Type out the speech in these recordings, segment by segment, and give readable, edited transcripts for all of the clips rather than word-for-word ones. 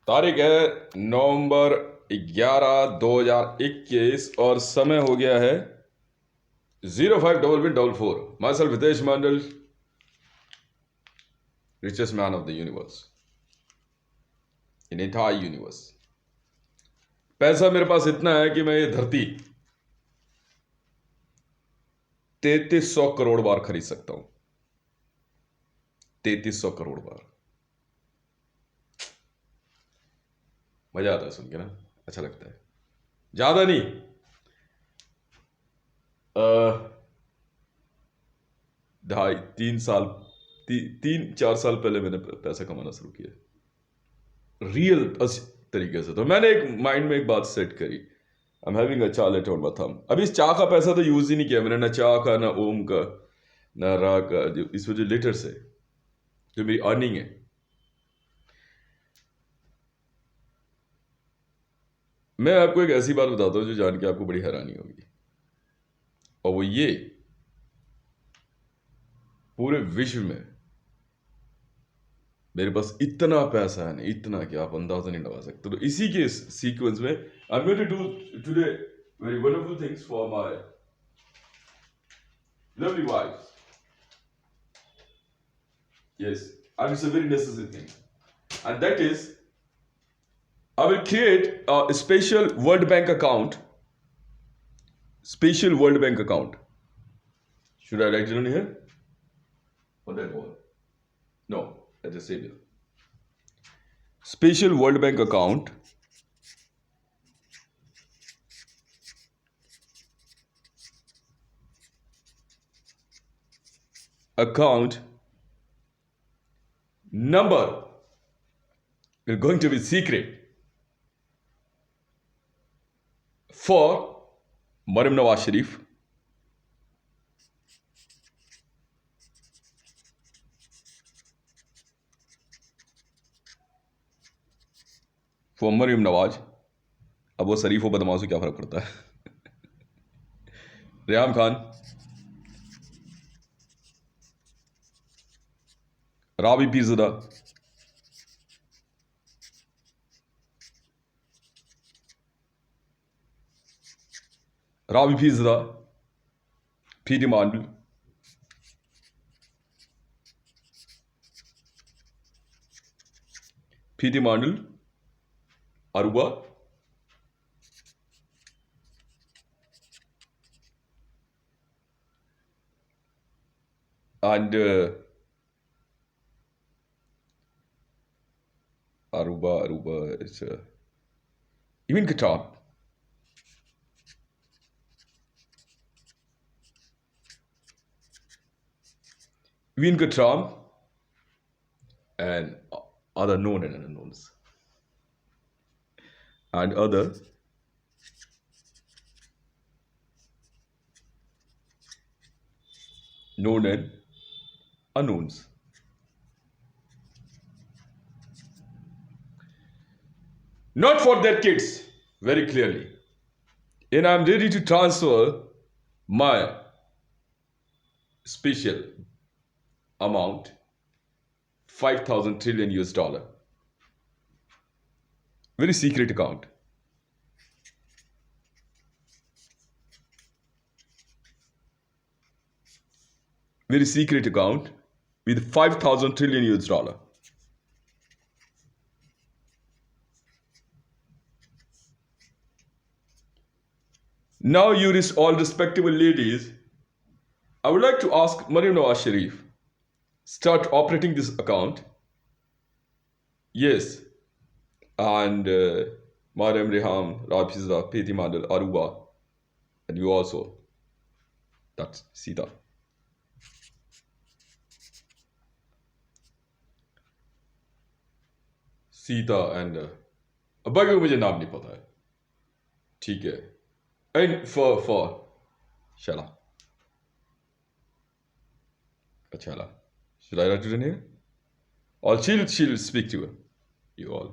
तारीख है नवंबर 11 2021 और समय हो गया है 0544. My self Hitesh Mandal, richest man of the universe, in entire universe. पैसा मेरे पास इतना है कि मैं ये धरती 3300 करोड़ बार खरीद सकता हूं. 3300 करोड़ बार. मजा आता है सुन के ना, अच्छा लगता है. ज्यादा नहीं, 2.5 3 साल 3 4 साल पहले मैंने पैसा कमाना शुरू किया रियल तरीके से. तो मैंने एक माइंड में एक बात सेट करी. आई एम हैविंग अ चा लेटर ऑन माय थंब. अभी इस चा का पैसा तो यूज ही नहीं किया मैंने, ना चा का, ना ओम का, ना रा का. जो इसमें जो लेटर्स है, जो मेरी अर्निंग है, मैं आपको एक ऐसी बात बताता हूँ जो जान के आपको बड़ी हैरानी होगी. और वो ये, पूरे विश्व में मेरे पास इतना पैसा है ना, इतना कि आप अंदाजा नहीं लगा सकते. तो इसी के सीक्वेंस में I am going to do today very wonderful things for my lovely wife. Yes, and it's a very necessary thing. And that is, I will create a special World Bank account. Special World Bank account. Should I write it on here? On that wall? No, at the same here. Special World Bank account. Account number is going to be secret for Maryam Nawaz Sharif. For Maryam Nawaz. अब वो शरीफ हो बदमाश हो, क्या फर्क पड़ता है. Reham Khan, Rabi Pirzada, Rabi Pirzada, PT Mandal, PT Mandal, Aruba, and Aruba, it's even Qatar. Even Qatar and other known and unknowns. And other known and unknowns. Not for their kids, very clearly. And I'm ready to transfer my special amount, 5,000 trillion US dollar. Very secret account. Very secret account with 5,000 trillion US dollar. Now, you all respectable ladies, I would like to ask Maryam Nawaz Sharif, start operating this account. Yes. And Maryam, Reham, Rabizda, Peti Mandal, Aruba, and you also. That's Sita. Sita and बाकी को मुझे नाम नहीं पता है. ठीक है. And for शला. अच्छा, should I write it in here? Or she'll speak to you all.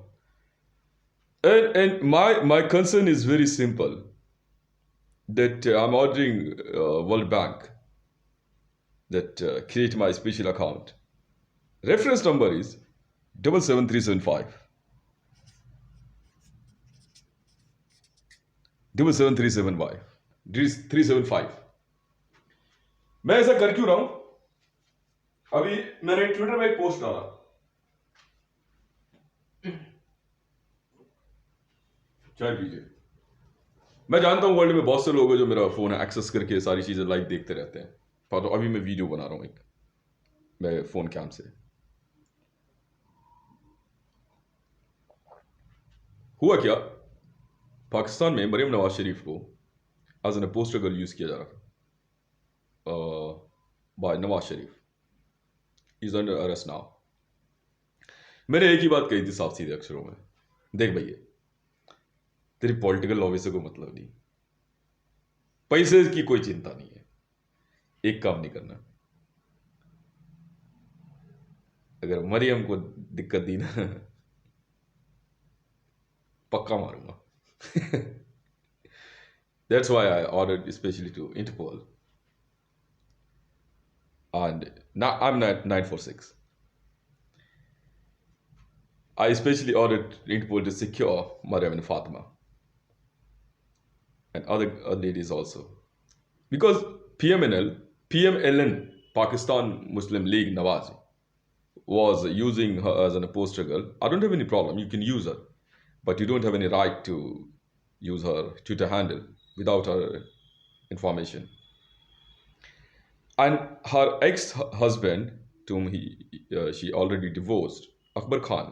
And my concern is very simple. That I'm ordering World Bank that create my special account. Reference number is 77375. 737 375। मैं ऐसा कर क्यों रहा हूं? अभी मैंने Twitter में एक पोस्ट डाला, चाय पीजिए। मैं जानता हूं वर्ल्ड में बहुत से लोग हैं जो मेरा फोन एक्सेस करके सारी चीजें लाइव देखते रहते हैं, पर तो अभी मैं वीडियो बना रहा हूं एक, मैं फोन कैम से। हुआ क्या, पाकिस्तान में मरियम नवाज शरीफ को as an poster girl use किया जा रहा था by Nawaz Sharif. Is under arrest now. मैंने एक ही बात कही थी साफ सीधे अक्षरों में, देख भैया, तेरी पॉलिटिकल लॉबी से कोई मतलब नहीं, पैसे की कोई चिंता नहीं है, एक काम नहीं करना, अगर मरियम को दिक्कत दी ना पक्का मारूंगा। That's why I ordered especially to Interpol. And now I'm not 946. I especially ordered Interpol to secure Mariam and Fatima and other ladies also. Because PMLN, Pakistan Muslim League Nawaz, was using her as an poster girl. I don't have any problem. You can use her. But you don't have any right to use her Twitter handle without her information. And her ex-husband, whom she already divorced, Akbar Khan,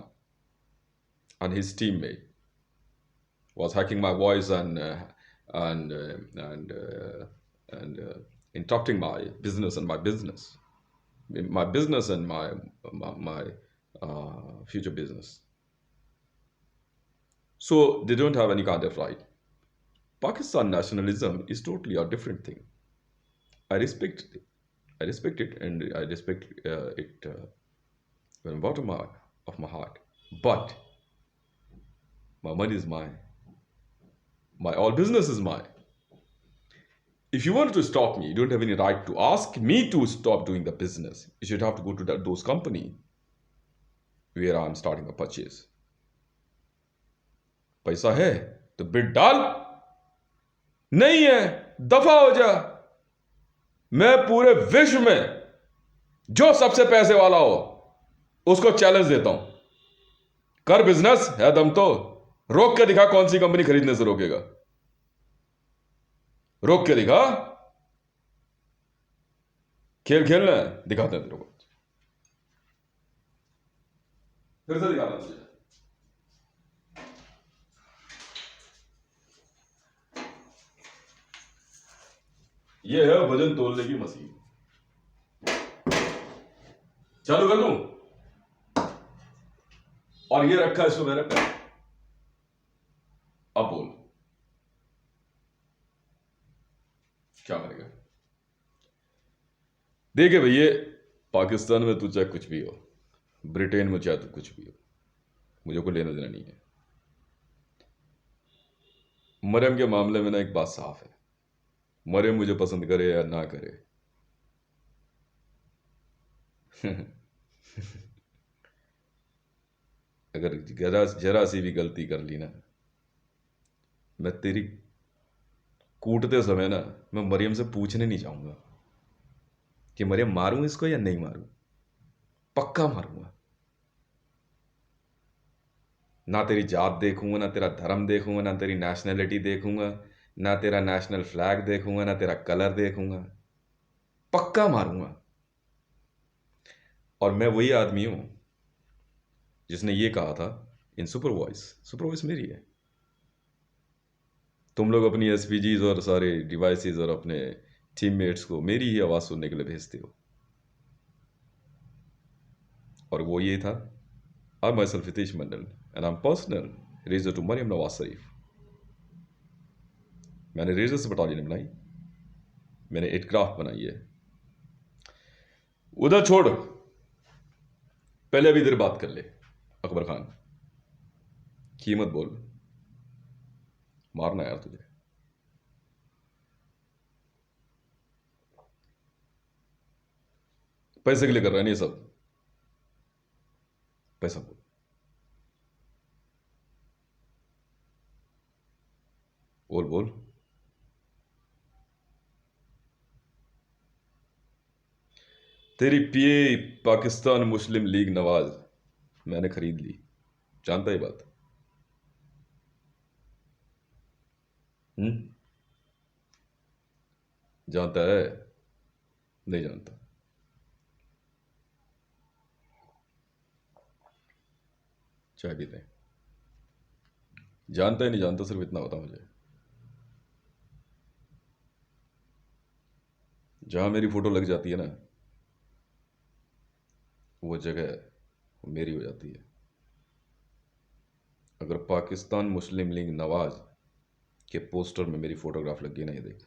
and his teammate, was hacking my voice and interrupting my business and my business and my future business. So they don't have any kind of right. Pakistan nationalism is totally a different thing. I respect it. I respect it, and I respect it from the bottom of my heart. But my money is mine. My all business is mine. If you want to stop me, you don't have any right to ask me to stop doing the business. You should have to go to those company where I'm starting a purchase. पैसा है तो bid डाल, नहीं है दफा हो जा। मैं पूरे विश्व में जो सबसे पैसे वाला हो उसको चैलेंज देता हूं, कर बिजनेस है दम तो, रोक के दिखा कौन सी कंपनी खरीदने से रोकेगा, रोक के दिखा। खेल खेलना है, दिखाते हैं तेरे को, फिर से दिखाना चाहिए। ये है वजन तोलने की मशीन, चालू कर दूं, और ये रखा है इसको मैंने पे। अब बोल क्या करेगा। देखे भैया, पाकिस्तान में तू चाहे कुछ भी हो, ब्रिटेन में चाहे तू कुछ भी हो, मुझे को लेना देना नहीं है। मरियम के मामले में ना एक बात साफ है, मरियम मुझे पसंद करे या ना करे अगर जरा सी भी गलती कर ली ना, मैं तेरी कूटते समय ना, मैं मरियम से पूछने नहीं जाऊंगा कि मरियम मारूं इसको या नहीं मारूं, पक्का मारूंगा। ना तेरी जात देखूंगा, ना तेरा धर्म देखूंगा, ना तेरी नेशनैलिटी देखूंगा, ना तेरा नेशनल फ्लैग देखूंगा, ना तेरा कलर देखूंगा, पक्का मारूंगा। और मैं वही आदमी हूं जिसने ये कहा था इन सुपर वॉइस मेरी है। तुम लोग अपनी एसपीजीज और सारे डिवाइसेस और अपने टीममेट्स को मेरी ही आवाज़ सुनने के लिए भेजते हो, और वो ये था, I myself Hitesh Mandal and I am personal ranger to Maryam Nawaz Sharif. मैंने रेजर्स बटालियन बनाई, मैंने एयरक्राफ्ट बनाई है। उधर छोड़, पहले अभी इधर बात कर ले। अकबर खान, कीमत बोल, मारना यार तुझे। पैसे के लिए कर रहा है नहीं सब, पैसा बोल। बोल बोल। तेरी पीए पाकिस्तान मुस्लिम लीग नवाज मैंने खरीद ली, जानता ही बात। हम्म। जानता है? नहीं जानता। चाय पीते हैं। जानता ही नहीं जानता, सिर्फ इतना बता मुझे, जहां मेरी फोटो लग जाती है ना, वो जगह मेरी हो जाती है। अगर पाकिस्तान मुस्लिम लीग नवाज के पोस्टर में मेरी फोटोग्राफ लग गई ना, ये देख,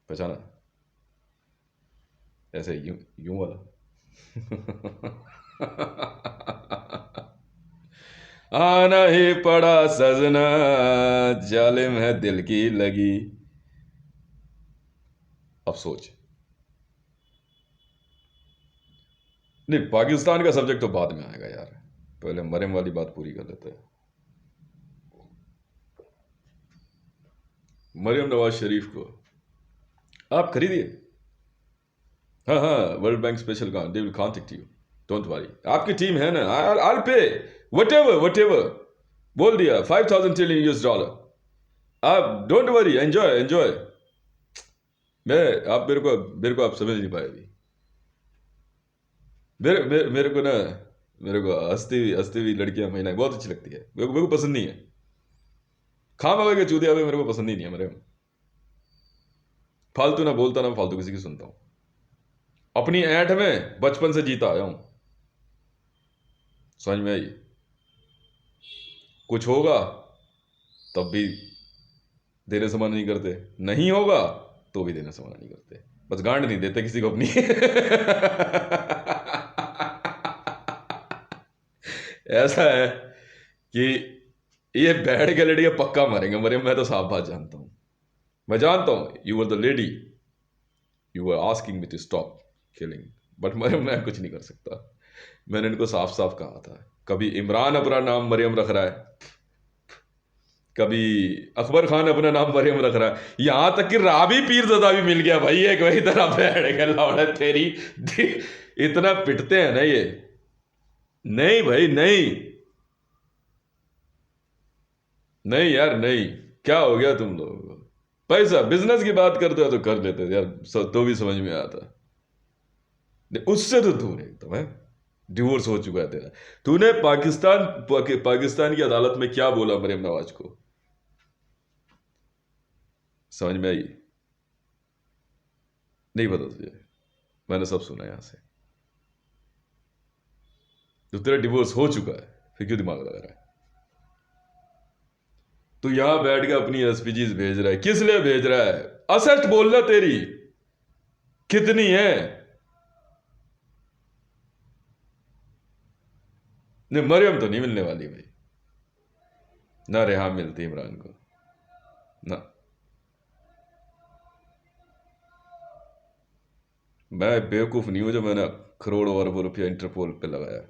पहचाना? ऐसे यूं यूं वाला। आना ही पड़ा सजना, जालिम है दिल की लगी। अब सोच। नहीं, पाकिस्तान का सब्जेक्ट तो बाद में आएगा यार, पहले मरियम वाली बात पूरी कर लेते हैं। मरियम नवाज शरीफ को आप खरीदिए। हाँ हाँ, वर्ल्ड बैंक स्पेशल का they will contact you, don't worry. आपकी टीम है ना, आई पे वट एवर बोल दिया, $5,000 आप डोंट वरी, एंजॉय एंजॉय। मैं आप मेरे को आप समझ नहीं पाए अभी। मेरे को ना, मेरे को हंसती हुई लड़कियां महिलाएं बहुत अच्छी लगती है, मेरे को पसंद नहीं है। खाम के चूतिया पे मेरे को पसंद ही नहीं है मेरे। फालतू ना बोलता ना फालतू किसी की सुनता हूं। अपनी ऐंठ में बचपन से जीता आया हूं, समझ में आई? कुछ होगा तब भी देने से मना नहीं करते, नहीं होगा तो भी देने से मना नहीं करते, बस गांड नहीं देते किसी को अपनी। ऐसा है कि ये बैठ के लड़िए पक्का मरेंगे मरियम, मैं तो साफ बात जानता हूं। मैं जानता हूं you were the lady, you were asking me to stop killing, but Maryam मैं कुछ नहीं कर सकता। मैंने इनको साफ साफ कहा था, कभी इमरान अपना नाम मरियम रख रहा है, कभी अकबर खान अपना नाम मरियम रख रहा है, यहां तक कि राबी पीरज़ादा भी मिल गया भाई, एक वही तरह बैठ के लौड़ा तेरी। इतना पिटते हैं ना ये। नहीं भाई नहीं, नहीं यार नहीं। क्या हो गया तुम लोगों को? पैसा बिजनेस की बात करते हो तो कर लेते थे यार, तो भी समझ में आता। उससे तो दूर है एकदम है। डिवोर्स हो चुका है तेरा। तूने पाकिस्तान की अदालत में क्या बोला मरियम नवाज को, समझ में आई? नहीं पता तुझे? मैंने सब सुना यहां से। तो तेरा डिवोर्स हो चुका है, फिर क्यों दिमाग लगा रहा है? तू यहां बैठ के अपनी एसपीजीज भेज रहा है, किस लिए भेज रहा है? असेट बोलना तेरी कितनी है? नहीं, मरियम तो नहीं मिलने वाली भाई, ना रेहान मिलती इमरान को, ना। मैं बेवकूफ नहीं हूं जो मैंने करोड़ों अरबों रुपया इंटरपोल पे लगाया,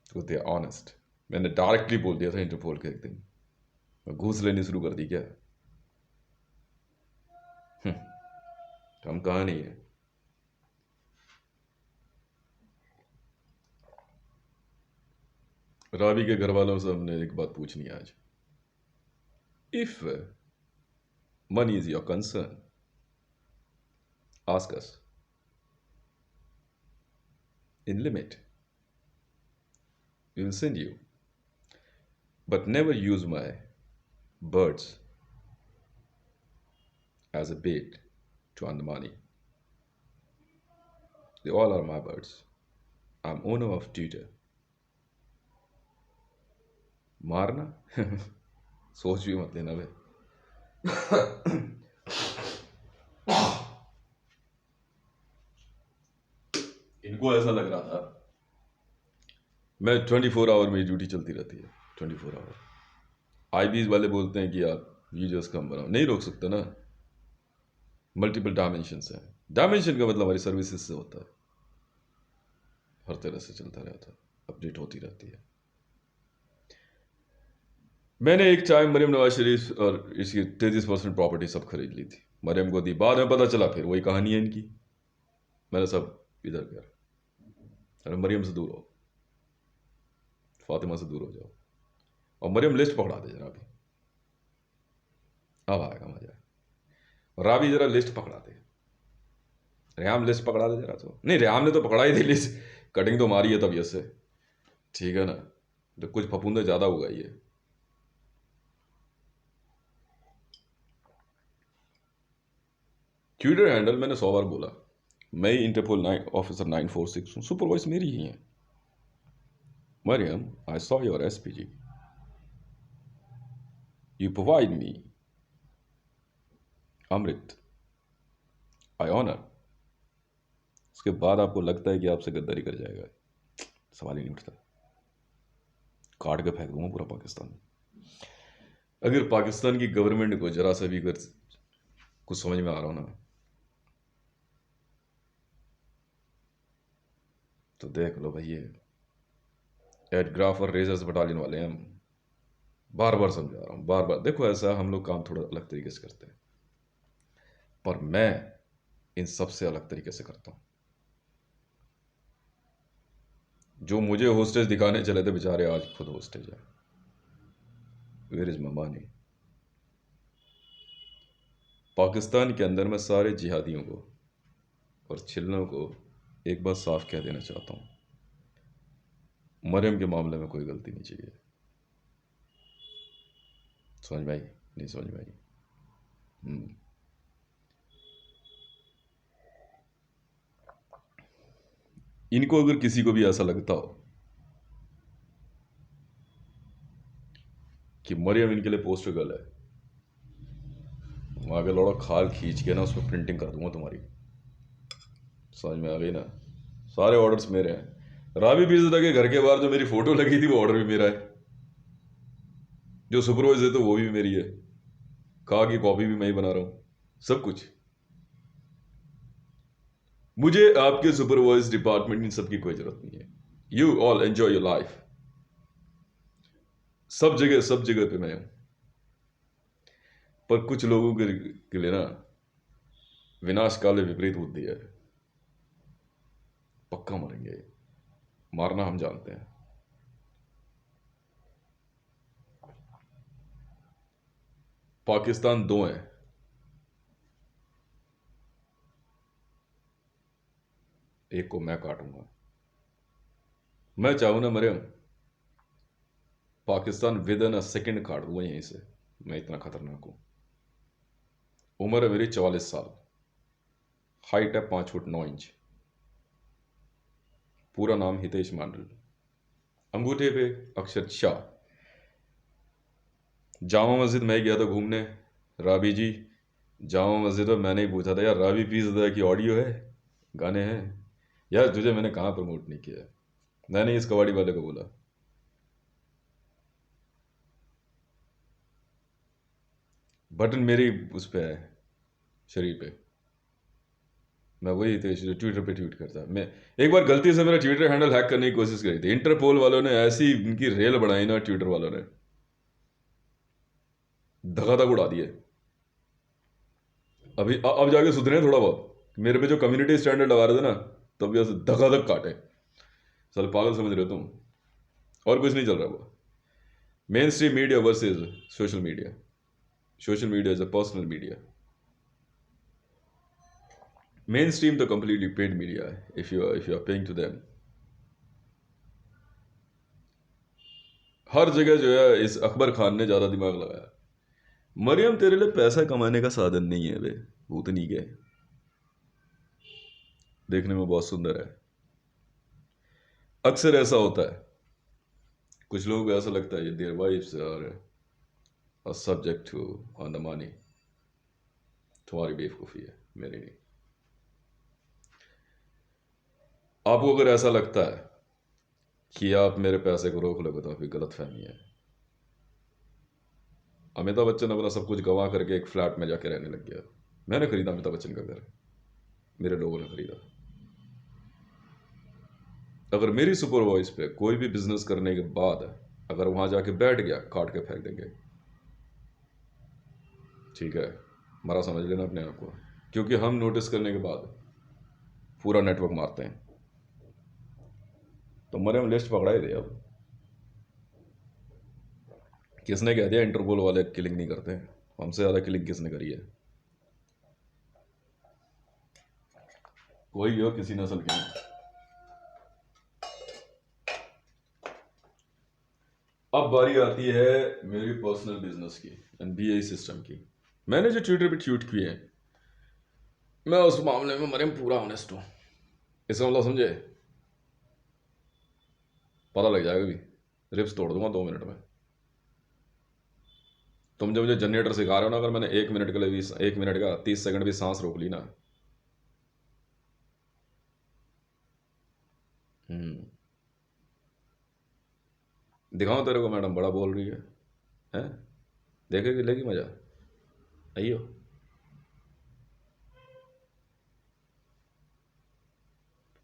टू बी ऑनेस्ट। मैंने डायरेक्टली बोल दिया था इंटरपोल के एक दिन, घूस लेनी शुरू कर दी क्या? हम कहा नहीं है। रावी के घर वालों से हमने एक बात पूछनी है आज। If money is your concern, ask us in limit, we will send you, but never use my birds as a bait to earn the money. They all are my birds. I'm owner of Twitter. मारना? सोच भी मत लेना भाई। इनको ऐसा लग रहा था मैं 24 आवर मेरी ड्यूटी चलती रहती है, 24 आवर। आईबीज वाले बोलते हैं कि आप वीडियोस कम बनाओ, नहीं रोक सकते ना। मल्टीपल डायमेंशन है, डायमेंशन का मतलब हमारी सर्विसेज से होता है, हर तरह से चलता रहता है, अपडेट होती रहती है। मैंने एक टाइम मरियम नवाज शरीफ और इसकी 33% प्रॉपर्टी सब खरीद ली थी, मरियम को दी, बाद में पता चला फिर वही कहानी है इनकी। मैंने सब इधर कर, अरे मरियम से दूर हो, फातिमा से दूर हो जाओ, और मरियम लिस्ट पकड़ा दे जरा अभी, अब आएगा मजा। राबी जरा लिस्ट पकड़ा दे, रेहाम लिस्ट पकड़ा दे जरा। तो नहीं, रेहाम ने तो पकड़ा ही थी लिस्ट, कटिंग तो मारी है तबीयत से, ठीक है ना, तो कुछ फपूंदे ज़्यादा हो गई है। ट्विटर हैंडल मैंने 100 बार बोला, मैं ही इंटरपोल ऑफिसर 946 हूँ, सुपरवाइज मेरी ही है। Maryam, I saw your SPG, you provide me amrit, I honour. उसके बाद आपको लगता है कि आपसे गद्दारी कर जाएगा, सवाल ही नहीं उठता, काट के फेंक दूंगा पूरा पाकिस्तान। अगर पाकिस्तान की गवर्नमेंट को जरा सा भी अगर कुछ समझ में आ रहा हो ना, तो देख लो भाई, ये एडग्राफ और रेजर्स बटालियन वाले हैं हम। बार बार समझा रहा हूँ, बार बार। देखो ऐसा हम लोग काम थोड़ा अलग तरीके से करते हैं, पर मैं इन सबसे अलग तरीके से करता हूँ। जो मुझे होस्टेज दिखाने चले थे बेचारे, आज खुद होस्टेज है। Where is my money? Pakistan के अंदर मैं सारे जिहादियों को और छिलनों को एक बात साफ कह देना चाहता हूँ, मरियम के मामले में कोई गलती नहीं चाहिए। समझ में आई? नहीं समझ में आई? इनको अगर किसी को भी ऐसा लगता हो कि मरियम इनके लिए पोस्टर गर्ल है, वहां के लौड़ा खाल खींच के ना उस पर प्रिंटिंग कर दूंगा तुम्हारी। समझ में आ गई ना? सारे ऑर्डर्स मेरे हैं। राबी पीज़ा के घर के बाहर जो मेरी फोटो लगी थी वो ऑर्डर भी मेरा है, जो सुपरवाइजर तो वो भी मेरी है, कहा की कॉपी भी मैं ही बना रहा हूँ, सब कुछ। मुझे आपके सुपरवाइज डिपार्टमेंट इन सब की कोई जरूरत नहीं है। You all enjoy your life, सब जगह पे मैं हूं। पर कुछ लोगों के लिए ना विनाश काले विपरीत बुद्धि है, पक्का मरेंगे, मारना हम जानते हैं। पाकिस्तान दो हैं, एक को मैं काटूंगा। मैं चाहूं ना Maryam, Pakistan within a second काट दूंगा यहीं से, मैं इतना खतरनाक हूं। उम्र है मेरी 44 साल, हाइट है 5 फुट 9 इंच, पूरा नाम हितेश मंडल, अंगूठे पे अक्षर शाह। जामा मस्जिद में गया था घूमने, राबी जी, जामा मस्जिद में मैंने ही पूछा था, यार राबी पीस की ऑडियो है, गाने हैं? यार तुझे मैंने कहाँ प्रमोट नहीं किया? मैंने इस कबाड़ी वाले को बोला। बटन मेरी उस पे है, शरीर पे, मैं वही थे ट्विटर पे ट्वीट करता। मैं एक बार गलती से मेरा ट्विटर हैंडल हैक करने की कोशिश करी थी, इंटरपोल वालों ने ऐसी इनकी रेल बढ़ाई ना, ट्विटर वालों ने धगाधक उड़ा दिए। अभी अब जाके सुधरे थोड़ा बहुत, मेरे पे जो कम्युनिटी स्टैंडर्ड लगा रहे थे ना, तब भी ऐसे धगाधक काटे। साले पागल समझ रहे हो तुम? और कुछ नहीं चल रहा वो। Mainstream media versus social media. Social media is a personal media, mainstream तो कंप्लीटली पेड मीडिया है, if you are paying to them. हर जगह जो है इस अकबर खान ने ज्यादा दिमाग लगाया। मरियम तेरे लिए पैसा कमाने का साधन नहीं है बे, भूतनी के, देखने में बहुत सुंदर है। अक्सर ऐसा होता है, कुछ लोगों को ऐसा लगता है ये their wives are subject to on the money. तुम्हारी बेवकूफ़ी है, मेरी नहीं। आपको अगर ऐसा लगता है कि आप मेरे पैसे को रोक लोगे तो आपकी गलत फहमी है। अमिताभ बच्चन अपना सब कुछ गंवा करके एक फ्लैट में जाके रहने लग गया। मैंने खरीदा अमिताभ बच्चन का घर, मेरे लोगों ने खरीदा। अगर मेरी सुपरवाइज पे कोई भी बिजनेस करने के बाद अगर वहाँ जाके बैठ गया काट के फेंक देंगे। ठीक है, हमारा समझ लेना अपने आप को, क्योंकि हम नोटिस करने के बाद पूरा नेटवर्क मारते हैं। तो मरियम लिस्ट पकड़ा ही दे अब। किसने कह दिया इंटरपोल वाले किलिंग नहीं करते? हमसे ज़्यादा किलिंग किसने करी है? कोई भी हो, किसी नस्ल के नहीं। अब बारी आती है मेरी पर्सनल बिजनेस की, एनबीए सिस्टम की। मैंने जो ट्विटर पे ट्वीट किए हैं, मैं उस मामले में मरियम पूरा ऑनेस्ट हूँ। इसका मतलब समझे? पता लग जाएगा भी, रिप्स तोड़ दूंगा 2 मिनट में। तुम जो मुझे जनरेटर सिखा रहे हो ना, अगर मैंने 1 मिनट के लिए भी, 1 मिनट का 30 सेकंड भी सांस रोक ली ना, दिखाओ तेरे को मैडम बड़ा बोल रही है, हैं? देखेगी, लेगी मजा। आइयो,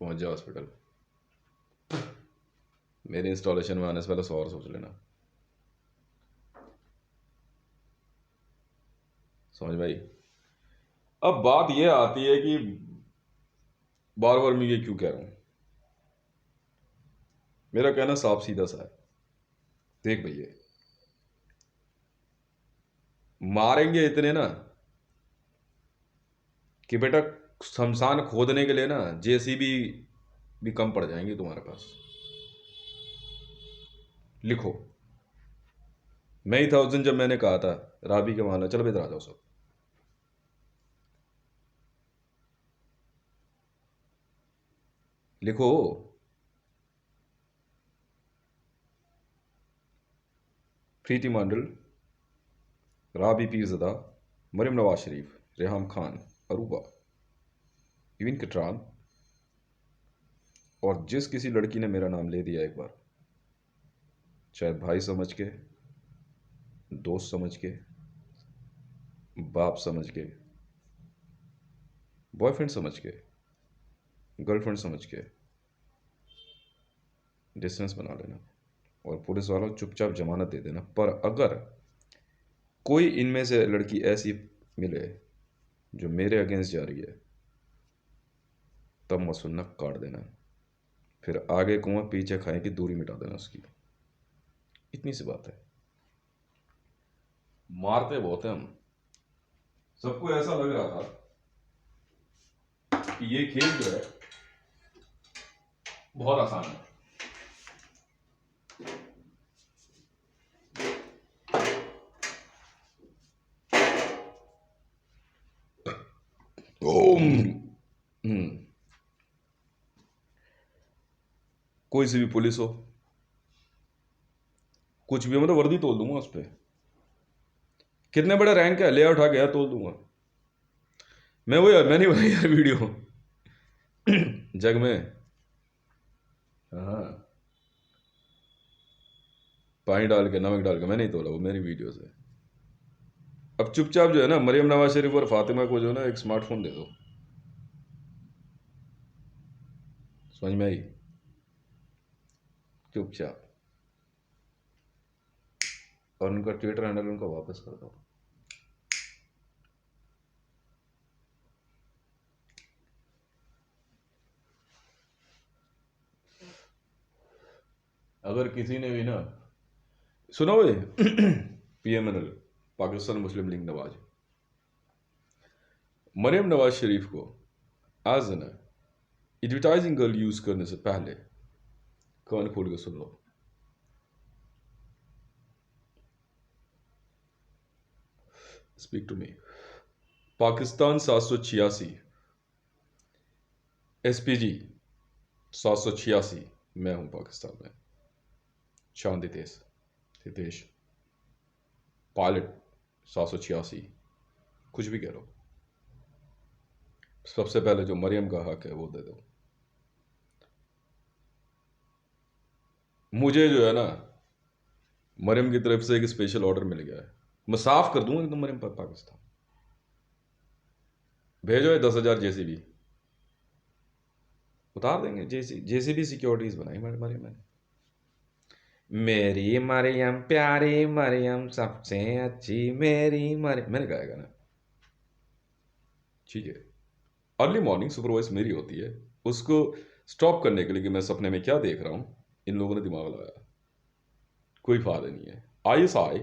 पहुंच जाओ हॉस्पिटल। मेरे इंस्टॉलेशन में आने से पहले 100 और सोच लेना। समझ भाई? अब बात यह आती है कि बार बार मैं ये क्यों कह रहा हूं। मेरा कहना साफ सीधा सा है, देख भैया, मारेंगे इतने ना कि बेटा शमशान खोदने के लिए ना जेसीबी भी कम पड़ जाएंगी तुम्हारे पास। लिखो, मई 1000 जब मैंने कहा था राबी के माना, चलो इधर आ जाओ सब। लिखो, प्रीति मंडल, राबी पीरज़दा, मरियम नवाज शरीफ, रेहाम खान, अरूबा, इविन कटरान, और जिस किसी लड़की ने मेरा नाम ले दिया एक बार, चाहे भाई समझ के, दोस्त समझ के, बाप समझ के, बॉयफ्रेंड समझ के, गर्लफ्रेंड समझ के, डिस्टेंस बना लेना और पुलिस वालों चुपचाप जमानत दे देना। पर अगर कोई इनमें से लड़की ऐसी मिले जो मेरे अगेंस्ट जा रही है, तब मसुन्ना काट देना, फिर आगे कुआं पीछे खाए की दूरी मिटा देना उसकी। इतनी सी बात है। मारते बहुत हैं हम। सबको ऐसा लग रहा था कि ये खेल जो है बहुत आसान है। ओम। कोई सी भी पुलिस हो, कुछ भी हो, मैं तो वर्दी तोल दूंगा उस पर। कितने बड़े रैंक है, ले उठा गया तोल दूंगा मैं। वो यार, मैं नहीं बनाई यार वीडियो जग में। हाँ, पानी डाल के, नमक डाल के, मैं नहीं तोला, वो मेरी वीडियोस है। अब चुपचाप जो है ना मरियम नवाज शरीफ और फातिमा को जो है ना एक स्मार्टफोन दे दो। समझ में आई? चुपचाप। और उनका ट्विटर हैंडल उनका वापस कर दो। अगर किसी ने भी ना सुना हुए पीएमएनएल, पाकिस्तान मुस्लिम लीग नवाज, मरियम नवाज शरीफ को as an advertising girl use करने से पहले कान खोल के सुन लो। Speak to me. Pakistan 786, SPG 786, मैं हूं पाकिस्तान में। शांति तेज हितेश, पायलट 786, कुछ भी कह लो, सबसे पहले जो मरियम का हक है वो दे दो। मुझे जो है ना मरियम की तरफ से एक स्पेशल ऑर्डर मिल गया है, मैं साफ कर दूंगा एकदम मरियम पर पाकिस्तान। भेजो ये 10,000 जेसीबी, उतार देंगे। जेसीबी सिक्योरिटीज बनाई मैंने। मेरी मरियम प्यारी मरियम सबसे अच्छी मेरी मरियम, मैंने गाया गाना। ठीक है, अर्ली मॉर्निंग सुपरवाइज मेरी होती है, उसको स्टॉप करने के लिए कि मैं सपने में क्या देख रहा हूँ, इन लोगों ने दिमाग लगाया। कोई फायदा नहीं है। ISI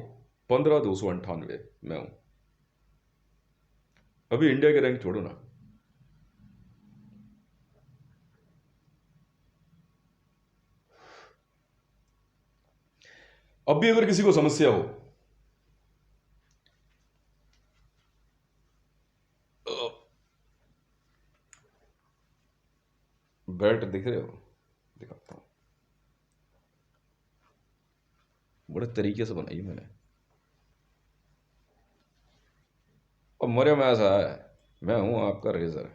15,298 मैं हूँ। अभी इंडिया के रैंक छोड़ो ना, अब भी अगर किसी को समस्या हो, बेल्ट दिख रहे हो, दिखाता हूँ, बड़े तरीके से बनाई है मैंने। अब मरे में ऐसा है, मैं हूं आपका रेजर,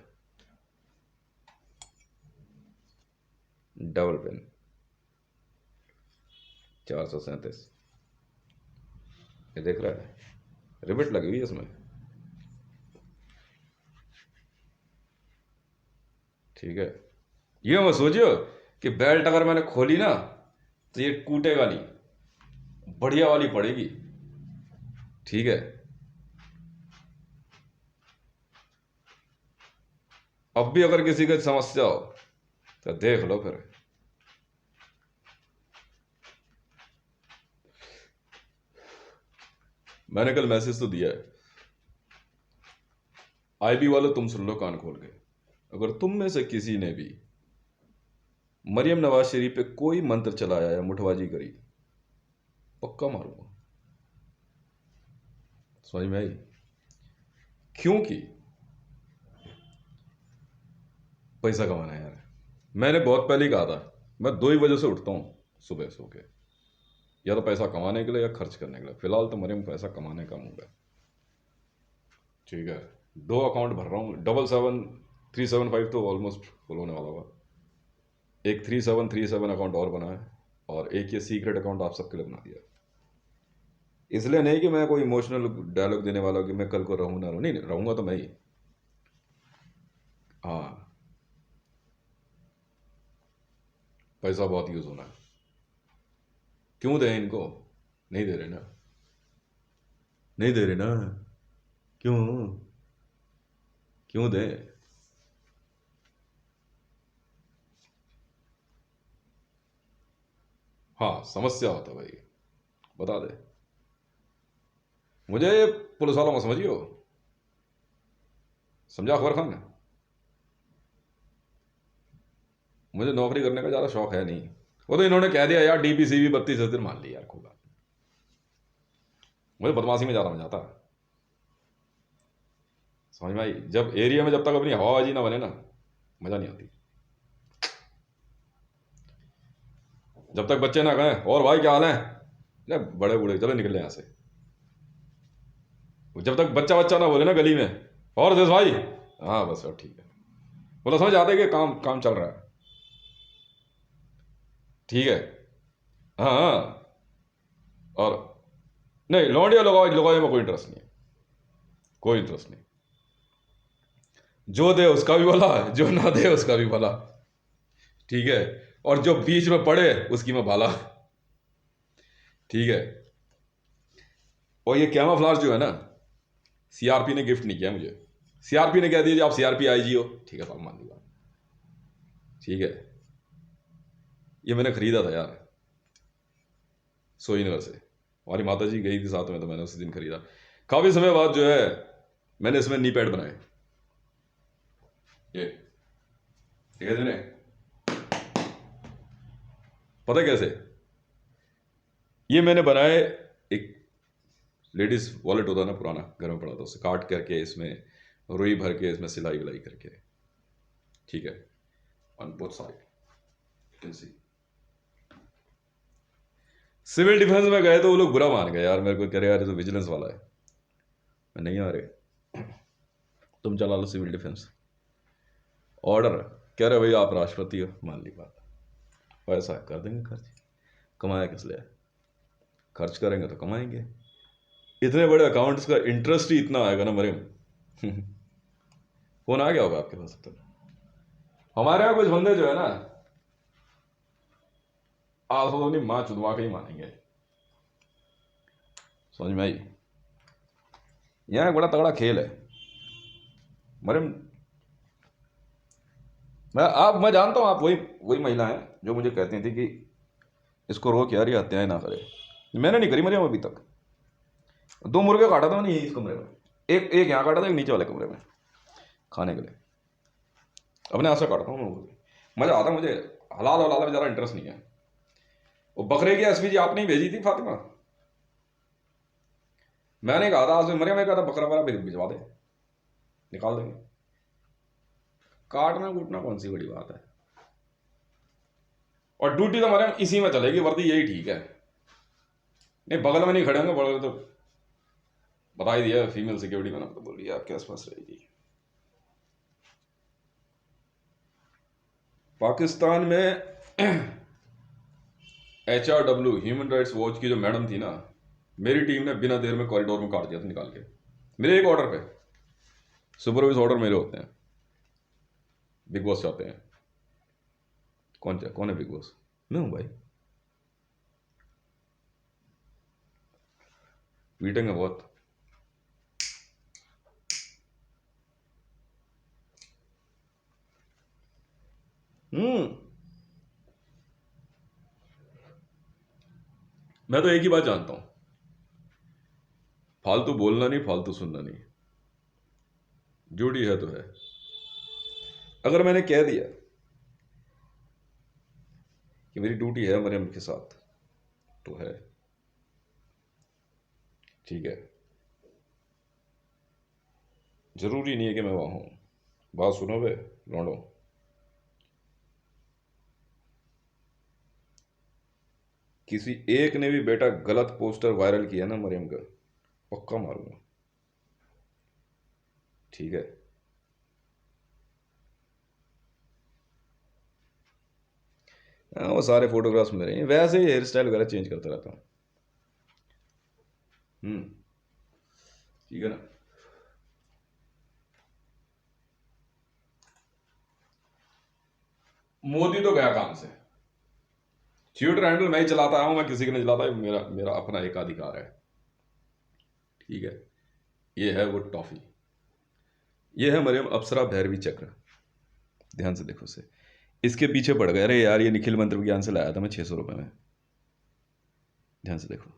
डबल पेन, 437, ये देख रहा है, रिबेट लगी हुई है इसमें। ठीक है, ये मत सोचियो कि बेल्ट अगर मैंने खोली ना तो ये टूटेगा नहीं, बढ़िया वाली पड़ेगी। ठीक है, अब भी अगर किसी को समस्या हो तो देख लो फिर। मैंने कल मैसेज तो दिया है, IB वालों तुम सुन लो कान खोल के, अगर तुम में से किसी ने भी मरियम नवाज शरीफ पे कोई मंत्र चलाया या मुठबाजी करी, पक्का मारूंगा। समझ में आई? क्योंकि पैसा कमाना है यार। मैंने बहुत पहले ही कहा था, मैं 2 ही वजह से उठता हूँ सुबह सो के, या तो पैसा कमाने के लिए या खर्च करने के लिए। फिलहाल तो मरियम पैसा कमाने का मूड है। ठीक है, 2 अकाउंट भर रहा हूँ, 77375 तो ऑलमोस्ट फुल होने वाला होगा। एक 3737 अकाउंट और बना है, और एक ये सीक्रेट अकाउंट आप सबके लिए बना दिया। इसलिए नहीं कि मैं कोई इमोशनल डायलॉग देने वाला हूं कि मैं कल को रहूं ना रहूं, नहीं रहूंगा तो मैं ही। हाँ, पैसा बहुत यूज होना है। क्यों दें इनको? नहीं दे रहे ना, नहीं दे रहे ना, क्यों, क्यों दें? हाँ, समस्या होता है भाई, बता दे मुझे। पुलिस वाला मत समझियो, समझा खबर खान? मुझे नौकरी करने का ज़्यादा शौक है नहीं, वो तो इन्होंने कह दिया यार, DPCB 32 दिन मान ली यार, खूब। मुझे बदमाशी में ज़्यादा मजा आता है। समझ में आई? जब एरिया में जब तक अपनी हवाबाजी ना बने ना, मज़ा नहीं आती। जब तक बच्चे ना कहें और भाई क्या हाल है, ले बड़े बूढ़े चलो निकल यहाँ से, जब तक बच्चा बच्चा ना बोले ना गली में, और देश भाई, हाँ बस और ठीक है, बोला समझ आते कि काम काम चल रहा है। ठीक है, हाँ हाँ। और नहीं, लौंडिया लगाओ लगाओ में कोई इंटरेस्ट नहीं है, कोई इंटरेस्ट नहीं। जो दे उसका भी भला, जो ना दे उसका भी भला। ठीक है, और जो बीच में पड़े उसकी मैं भाला। ठीक है, और ये कैमोफ्लेज जो है ना, CRP ने गिफ्ट नहीं किया मुझे। CRP ने कह दिया जी आप CRP IG हो, ठीक है साहब मान लिया। ठीक है, ये मैंने खरीदा था यार, सोईनगर से, हमारी माता जी गई थी साथ में, तो मैंने उसी दिन खरीदा। काफी समय बाद जो है मैंने इसमें नी पैड बनाए, ये ठीक है ने? पता है कैसे? ये मैंने बनाए, एक लेडीज वॉलेट होता ना पुराना, घर में पड़ा था, उसे काट करके इसमें रुई भर के इसमें सिलाई विलाई करके। ठीक है, on both side you can see. Civil defence में गए तो वो लोग बुरा मान गए यार मेरे को, कह रहे यार ये तो विजिलेंस वाला है। मैं नहीं आ रहे, तुम चला लो सिविल डिफेंस। ऑर्डर कह रहे भाई आप राष्ट्रपति हो, मान ली बात, पैसा कर देंगे खर्च, कमाया किस लिए? खर्च करेंगे तो कमाएंगे। इतने बड़े अकाउंट्स का इंटरेस्ट ही इतना आएगा ना मरियम। फोन आ गया होगा आपके पास अब तक। हमारे यहाँ कुछ बंदे जो है ना, आज तो नहीं माँ चुदवा के ही मानेंगे। समझ में आई? यहाँ एक बड़ा तगड़ा खेल है मरियम। मैं जानता हूँ आप वही वही महिला हैं जो मुझे कहती थी कि इसको रोक यार, ये हत्याएं ना करे। मैंने नहीं करी मरियम अभी तक। 2 मुर्गे काटा था मैंने यही इस कमरे में, एक एक यहाँ काटा था, एक नीचे वाले कमरे में खाने के लिए। अपने हाथ से काटता हूँ मैं मुर्गे, मजा आता है मुझे। हलाल और लाल में ज़्यादा इंटरेस्ट नहीं है। वो बकरे की एसपीजी आपने ही भेजी थी फातिमा, मैंने कहा था आज मरियम ने कहा था बकरा वगैरह भिजवा दे, निकाल देंगे। काटना कूटना कौन सी बड़ी बात है। और ड्यूटी तो मरियम इसी में चलेगी, वर्दी यही ठीक है। नहीं बगल में नहीं खड़े होंगे, बगल तो बता ही दिया फीमेल सिक्योरिटी मैंने तो बोल दिया आपके आसपास रहेगी। पाकिस्तान में HRW ह्यूमन राइट्स वॉच की जो मैडम थी ना, मेरी टीम ने बिना देर में कॉरिडोर में काट दिया था निकाल के, मेरे एक ऑर्डर पे। सुपरवाइज ऑर्डर मेरे होते हैं, बिग बॉस चाहते हैं। कौन है बिग बॉस? मैं हूं भाई। पीटेंगे बहुत। मैं तो एक ही बात जानता हूं, फालतू बोलना नहीं, फालतू सुनना नहीं। ड्यूटी है तो है। अगर मैंने कह दिया कि मेरी ड्यूटी है मरियम के साथ तो है, ठीक है। जरूरी नहीं है कि मैं वहां हूं। बात सुनो बे लौंडो, किसी एक ने भी बेटा गलत पोस्टर वायरल किया ना मरियम का, पक्का मारूंगा, ठीक है। हाँ वो सारे फोटोग्राफ्स मेरे हैं, वैसे ही हेयर स्टाइल वगैरह चेंज करता रहता हूँ। ठीक है ना। मोदी तो गया काम से, ट्विटर हैंडल मैं ही चलाता हूं, मैं किसी को नहीं चलाता, मेरा मेरा अपना एकाधिकार है, ठीक है। ये है वो टॉफी, ये है मरियम अप्सरा भैरवी चक्र। ध्यान से देखो से, इसके पीछे पड़ गए। अरे यार ये निखिल मंत्र विज्ञान से लाया था मैं 600 रुपए में। ध्यान से देखो,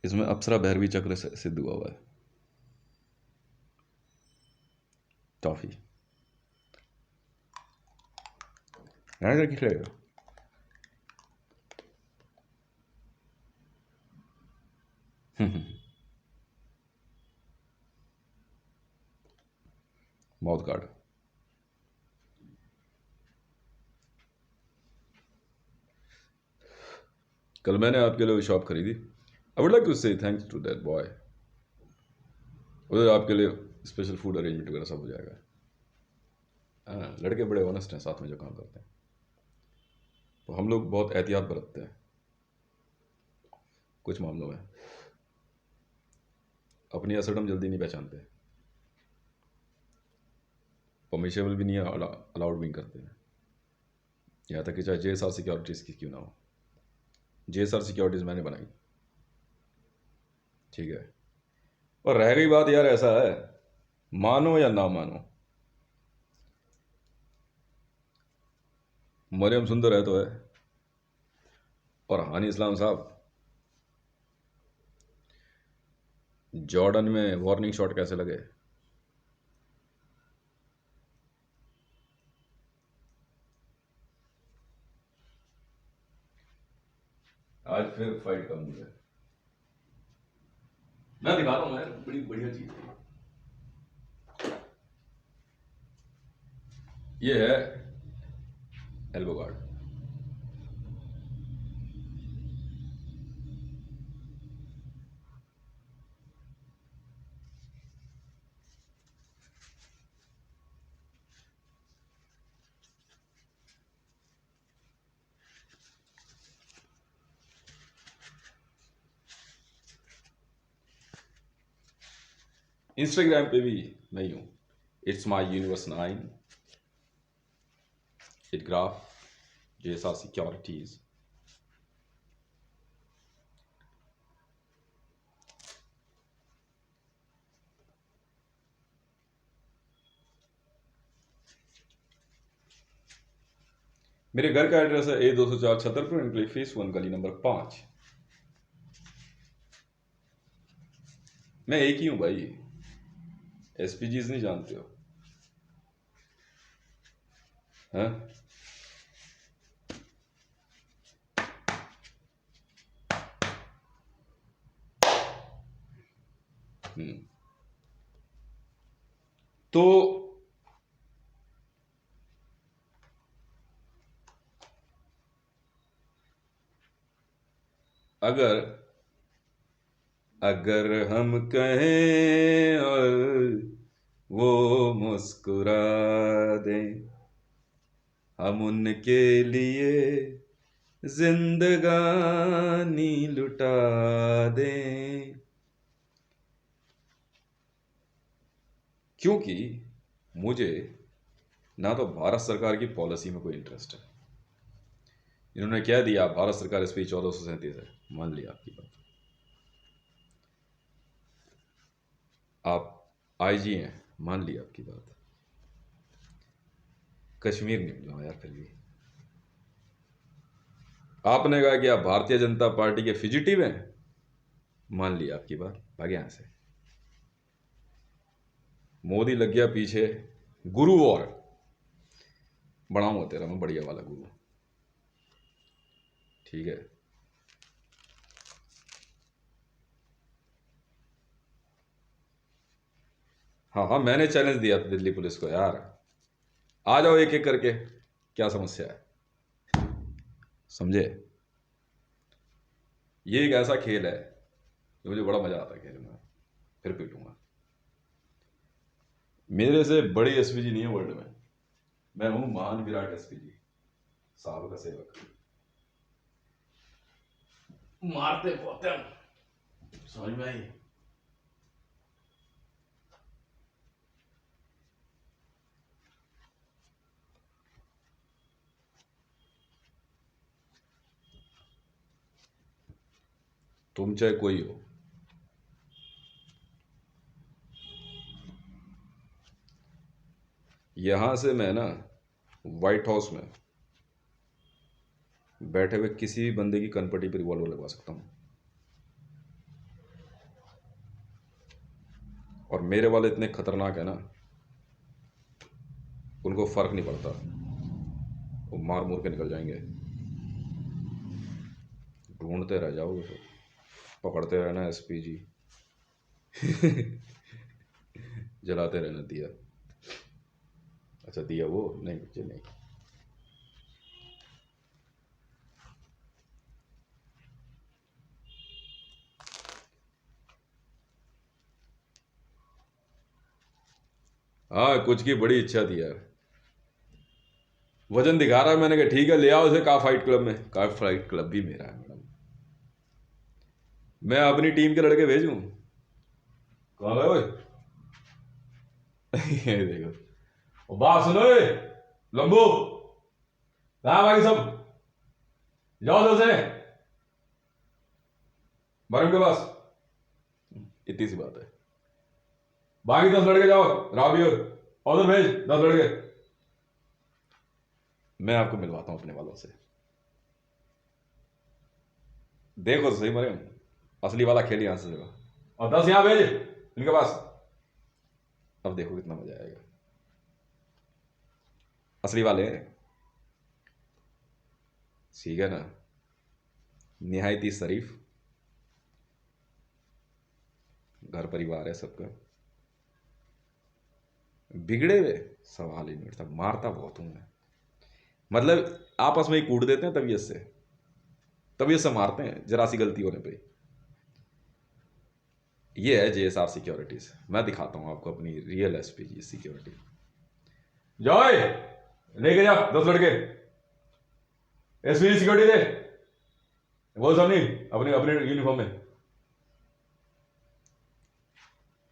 इसमें अप्सरा भैरवी चक्र से सिद्ध हुआ हुआ है। टॉफी खिलाएगा। Mouth guard. कल मैंने आपके लिए शॉप खरीदी। आई वुड लाइक टू से थैंक्स टू दैट बॉय। उधर आपके लिए स्पेशल फूड अरेंजमेंट वगैरह सब हो जाएगा। हाँ लड़के बड़े ऑनेस्ट हैं साथ में जो काम करते हैं, तो हम लोग बहुत एहतियात बरतते हैं कुछ मामलों में। अपनी असर हम जल्दी नहीं पहचानते, परमिशेबल भी नहीं है, अलाउड भी नहीं करते हैं। यहाँ तक कि चाहे JSR सिक्योरिटीज़ की क्यों ना हो, JSR सिक्योरिटीज़ मैंने बनाई, ठीक है। और रह गई बात यार, ऐसा है मानो या ना मानो, मरियम सुंदर है तो है। और हानी इस्लाम साहब, जॉर्डन में वार्निंग शॉट कैसे लगे? आज फिर फाइट का मूड है, मैं दिखाता हूँ यार, बड़ी बढ़िया चीज है ये है एल्बो गार्ड। इंस्टाग्राम पे भी मैं ही हूँ, it's my universe 9 it graph. JSR Securities। मेरे घर का एड्रेस है A204 छतरपुर एनक्लेव फेस 1 गली नंबर 5। मैं एक ही हूं भाई, SPGs नहीं जानते हो? हैं? तो अगर अगर हम कहें और वो मुस्कुरा दें, हम उनके लिए जिंदगानी लुटा दें। क्योंकि मुझे ना तो भारत सरकार की पॉलिसी में कोई इंटरेस्ट है। इन्होंने कह दिया भारत सरकार SPG 1437 है, मान लिया आपकी बात। आप IG हैं, मान लिया आपकी बात। कश्मीर नहीं मिला यार, फिर भी आपने कहा कि आप भारतीय जनता पार्टी के फिजिटिव हैं, मान लिया आपकी बात, भागे यहां से। मोदी लग गया पीछे, गुरु और बनाऊंगा तेरा मैं बढ़िया वाला गुरु, ठीक है? हाँ हाँ, मैंने चैलेंज दिया था दिल्ली पुलिस को यार, आ जाओ एक एक करके, क्या समस्या है, समझे? ये एक ऐसा खेल है जो मुझे बड़ा मजा आता है खेलने में, फिर पीटूंगा। मेरे से बड़ी SPG नहीं है वर्ल्ड में, मैं हूं महान विराट SPG, साहब का सेवक। मारते बहुत हैं, समझ में आई? तुम चाहे कोई हो, यहां से मैं ना व्हाइट हाउस में बैठे हुए किसी भी बंदे की कनपटी पर रिवॉल्वर लगवा सकता हूं, और मेरे वाले इतने खतरनाक है ना, उनको फर्क नहीं पड़ता, वो मार मूर के निकल जाएंगे। ढूंढते रह जाओगे फिर, पकड़ते रहना SPG, जलाते रहना दिया। अच्छा दिया वो नहीं, बच्चे नहीं। हाँ, कुछ की बड़ी इच्छा थी यार, वजन दिखा रहा है, मैंने कहा ठीक है ले आओ उसे कार फाइट क्लब में। कार फाइट क्लब भी मेरा है मैडम, मैं अपनी टीम के लड़के भेजूं? कहाँ गए ओए? ये देखो, ओ बात सुनो ए, लंबू, कहाँ बाकी सब? जाओ उधर से, बरम के पास। इतनी सी बात है, बाकी 10 लड़के जाओ, राव भी हो, और उधर भेज 10 लड़के, मैं आपको मिलवाता हूं अपने वालों से। देखो तो सही मरे, असली वाला खेल यहां से जगह, और 10 यहां भेज इनके पास। अब देखो कितना मजा आएगा, असली वाले हैं, ठीक है ना? निहायत ही शरीफ घर परिवार है सबका, बिगड़े हुए सवाल ही नहीं उठता, मारता बहुत हूं मैं, मतलब आपस में ही कूट देते हैं तबीयत से मारते हैं जरा सी गलती होने पे। ये है JSR सिक्योरिटीज, मैं दिखाता हूं आपको अपनी रियल SPG सिक्योरिटी। जाओ लेके जा 10 लड़के, SPG सिक्योरिटी दे, वो सब नहीं, अपने अपने यूनिफॉर्म में।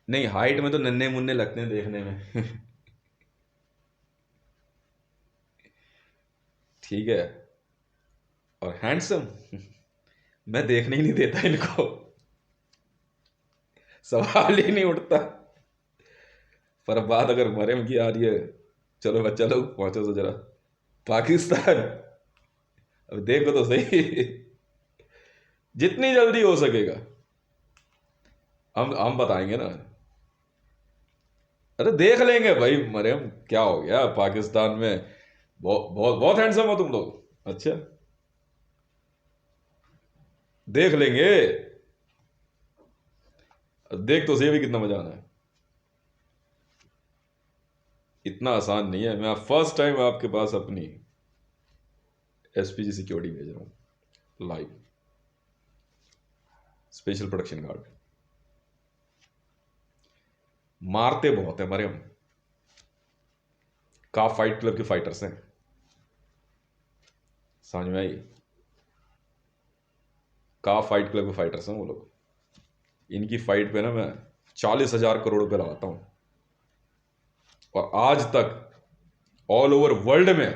नहीं, हाइट में तो नन्हे मुन्ने लगते हैं देखने में। ठीक है, और हैंडसम मैं देखने ही नहीं देता इनको, सवाल ही नहीं उठता। पर बात अगर मरियम की आ रही है, चलो बच्चा लोग पहुंचो तो जरा पाकिस्तान, अब देखो तो सही जितनी जल्दी हो सकेगा हम बताएंगे ना। अरे देख लेंगे भाई, मरियम क्या हो गया पाकिस्तान में, बहुत बहुत बहुत हैंडसम हो तुम लोग। अच्छा देख लेंगे, देख तो सही भी कितना मजा आना है। इतना आसान नहीं है। मैं फर्स्ट टाइम आपके पास अपनी एसपीजी सिक्योरिटी भेज रहा हूं लाइव, स्पेशल प्रोडक्शन गार्ड। मारते बहुत है मरियम, काफ फाइट क्लब के फाइटर्स हैं, समझ में आई? काफ फाइट क्लब के फाइटर्स हैं वो लोग। इनकी फाइट पे ना मैं 40,000 करोड़ रुपए लगाता हूं, और आज तक ऑल ओवर वर्ल्ड में,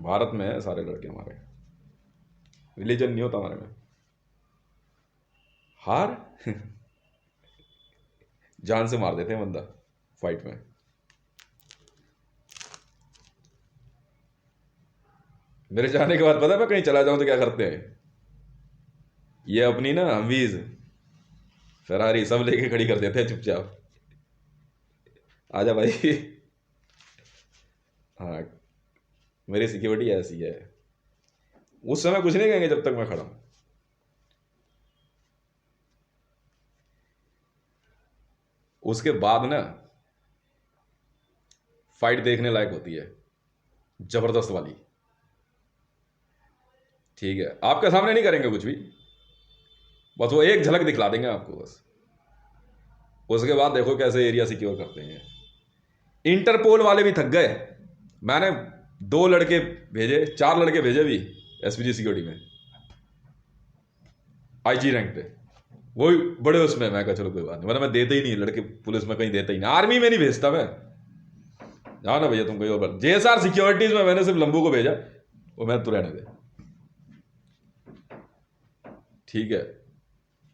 भारत में है सारे लड़के हमारे, रिलीजन नहीं होता हमारे में। हार जान से मार देते हैं बंदा फाइट में। मेरे जाने के बाद पता है मैं कहीं चला जाऊं तो क्या करते हैं, ये अपनी ना हमीज फरारी सब लेके खड़ी कर देते हैं चुपचाप, आजा भाई हाँ, मेरी सिक्योरिटी ऐसी है। उस समय कुछ नहीं कहेंगे जब तक मैं खड़ा हूं। उसके बाद ना फाइट देखने लायक होती है, जबरदस्त वाली। ठीक है, आपके सामने नहीं करेंगे कुछ भी, बस वो एक झलक दिखला देंगे आपको बस। उसके बाद देखो कैसे एरिया सिक्योर करते हैं। इंटरपोल वाले भी थक गए, मैंने 2 लड़के भेजे, 4 लड़के भेजे भी एसपीजी सिक्योरिटी में, आईजी रैंक पे, वो भी बड़े उसमें। मैं कहा चलो कोई बात नहीं, वरना मैं देता ही नहीं लड़के, पुलिस में कहीं देता ही नहीं, आर्मी में नहीं भेजता मैं। जाओ ना भैया तुम कहीं और, जेएसआर सिक्योरिटीज में मैंने सिर्फ लंबू को भेजा, वो मैं तो रहने दे। ठीक है,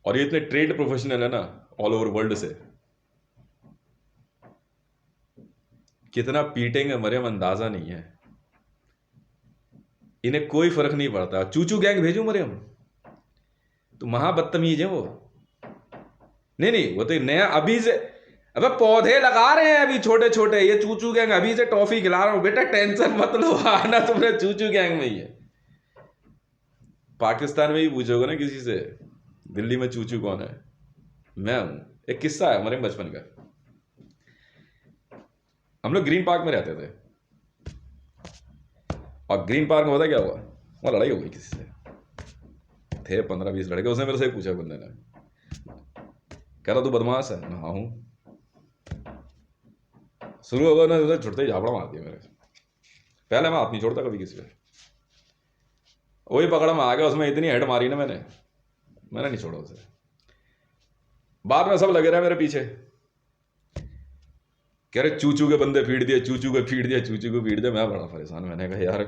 और ये इतने ट्रेड प्रोफेशनल है ना ऑल ओवर वर्ल्ड से, कितना पीटेंगे मरियम अंदाजा नहीं है। इन्हें कोई फर्क नहीं पड़ता। चूचू गैंग भेजू मरियम, तो महाबदतमीज है वो। नहीं नहीं, वो तो नया अभी से, अबे पौधे लगा रहे हैं अभी छोटे छोटे, ये चूचू गैंग अभी से टॉफी खिला रहा हूं बेटा, टेंशन मत लो, आना तुमने चूचू गैंग में ही है। पाकिस्तान में ही पूछोगे ना किसी से दिल्ली में चूचू कौन है, मैं हूं। एक किस्सा है हमारे बचपन का, हम लोग ग्रीन पार्क में रहते थे, और ग्रीन पार्क में पता क्या हुआ, वहां लड़ाई हो गई किसी से। थे 15-20 लड़के, उसने मेरे से पूछा बंदे ने, कह रहा तू बदमाश है? मैं हाँ हूं। शुरू होगा ना उसे छुड़ते ही झापड़ा मार दिया मेरे से। पहले मैं हाथ नहीं छोड़ता कभी किसी पे, वही पकड़ा में आ गया, उसमें इतनी हेड मारी ना मैंने नहीं छोड़ा उसे। बाद में सब लगे रहे मेरे पीछे, कह रहे चूचू के बंदे फीड दिए, चूचू को फीड दिया, चूचू को फीड दिया। मैं बड़ा परेशान, मैंने कहा यार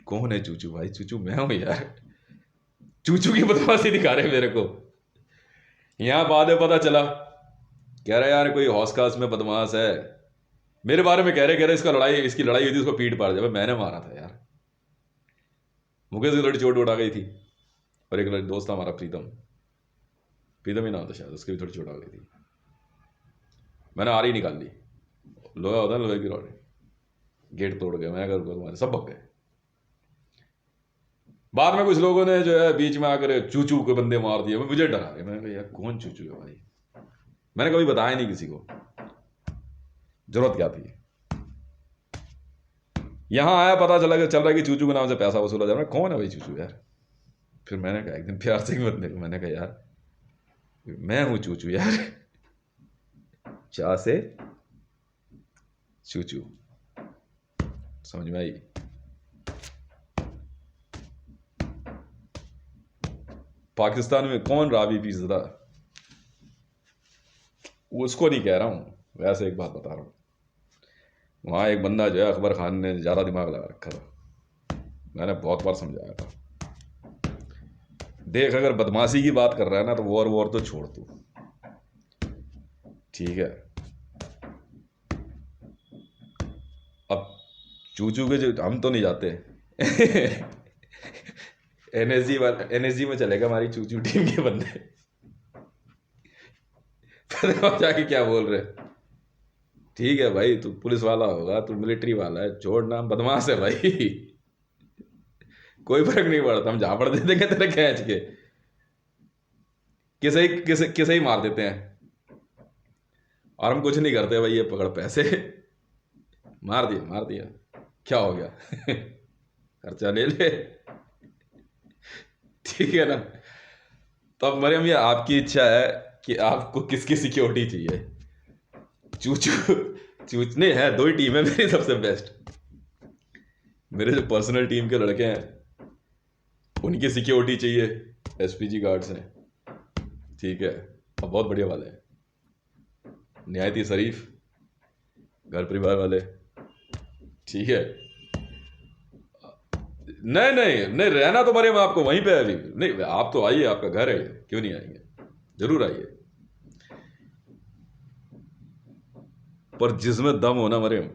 कौन है चूचू? भाई चूचू मैं हूं यार, चूचू की बदमाशी दिखा रहे मेरे को। यहां बाद में पता चला, कह रहा यार कोई हौसखास में बदमाश है, मेरे बारे में कह रहे इसकी लड़ाई हुई थी, उसको पीट पाड़ दिया। मैंने मारा था यार, मुकेश की थोड़ी चोट उड़ा गई थी, और एक दोस्त था हमारा प्रीतम ही नाम था शायद, उसकी भी थोड़ी चोट आ गई थी। मैंने आरी निकाल ली, लोहा होता है लोहे की रॉड, गेट तोड़ गया। मैं अगर तुम्हारे सब भग गए। बाद में कुछ लोगों ने जो है बीच में आकर चूचू के बंदे मार दिए, मुझे डरा गया। मैंने कहा यार कौन चूचू है भाई, मैंने कभी बताया नहीं किसी को, जरूरत क्या थी। यहां आया पता चल रहा है कि चूचू के नाम से पैसा वसूला जा रहा है। कौन है भाई चूचू यार? फिर मैंने कहा एक दिन प्यार से बंदे को, मैंने कहा यार मैं हूं चूचू यार, चा से चूचू, समझ में आई? पाकिस्तान में कौन रावी पीसदा, उसको नहीं कह रहा हूं, वैसे एक बात बता रहा हूं। वहां एक बंदा जो है अकबर खान ने ज्यादा दिमाग लगा रखा था, मैंने बहुत बार समझाया था, देख अगर बदमाशी की बात कर रहा है ना तो वॉर वॉर तो छोड़ तू, ठीक है। अब चूचू के जो हम तो नहीं जाते एनएसजी वाला, एनएसजी में चलेगा हमारी चूचू टीम के बंदे फिर हम जाके क्या बोल रहे, ठीक है भाई तू पुलिस वाला होगा, तू मिलिट्री वाला है, छोड़ ना, बदमाश है भाई कोई फर्क नहीं पड़ता, हम झापड़ दे देंगे तेरे खींच के, किसे ही मार देते हैं, और हम कुछ नहीं करते भाई, ये पकड़ पैसे मार दिया क्या हो गया खर्चा ले ले, ठीक है ना। तो अब मरियम ये आपकी इच्छा है कि आपको किसकी सिक्योरिटी चाहिए, चूचू चूचने है, दो ही टीम है मेरी सबसे बेस्ट, मेरे जो पर्सनल टीम के लड़के हैं उनकी सिक्योरिटी चाहिए, एसपीजी गार्ड्स हैं, ठीक है, और बहुत बढ़िया वाले हैं, निहायती शरीफ घर परिवार वाले, ठीक है। नहीं नहीं नहीं, रहना तो मरियम आपको वहीं पे है अभी, नहीं आप तो आइए, आपका घर है, क्यों नहीं आएंगे, जरूर आइए, पर जिसमें दम हो ना मरियम,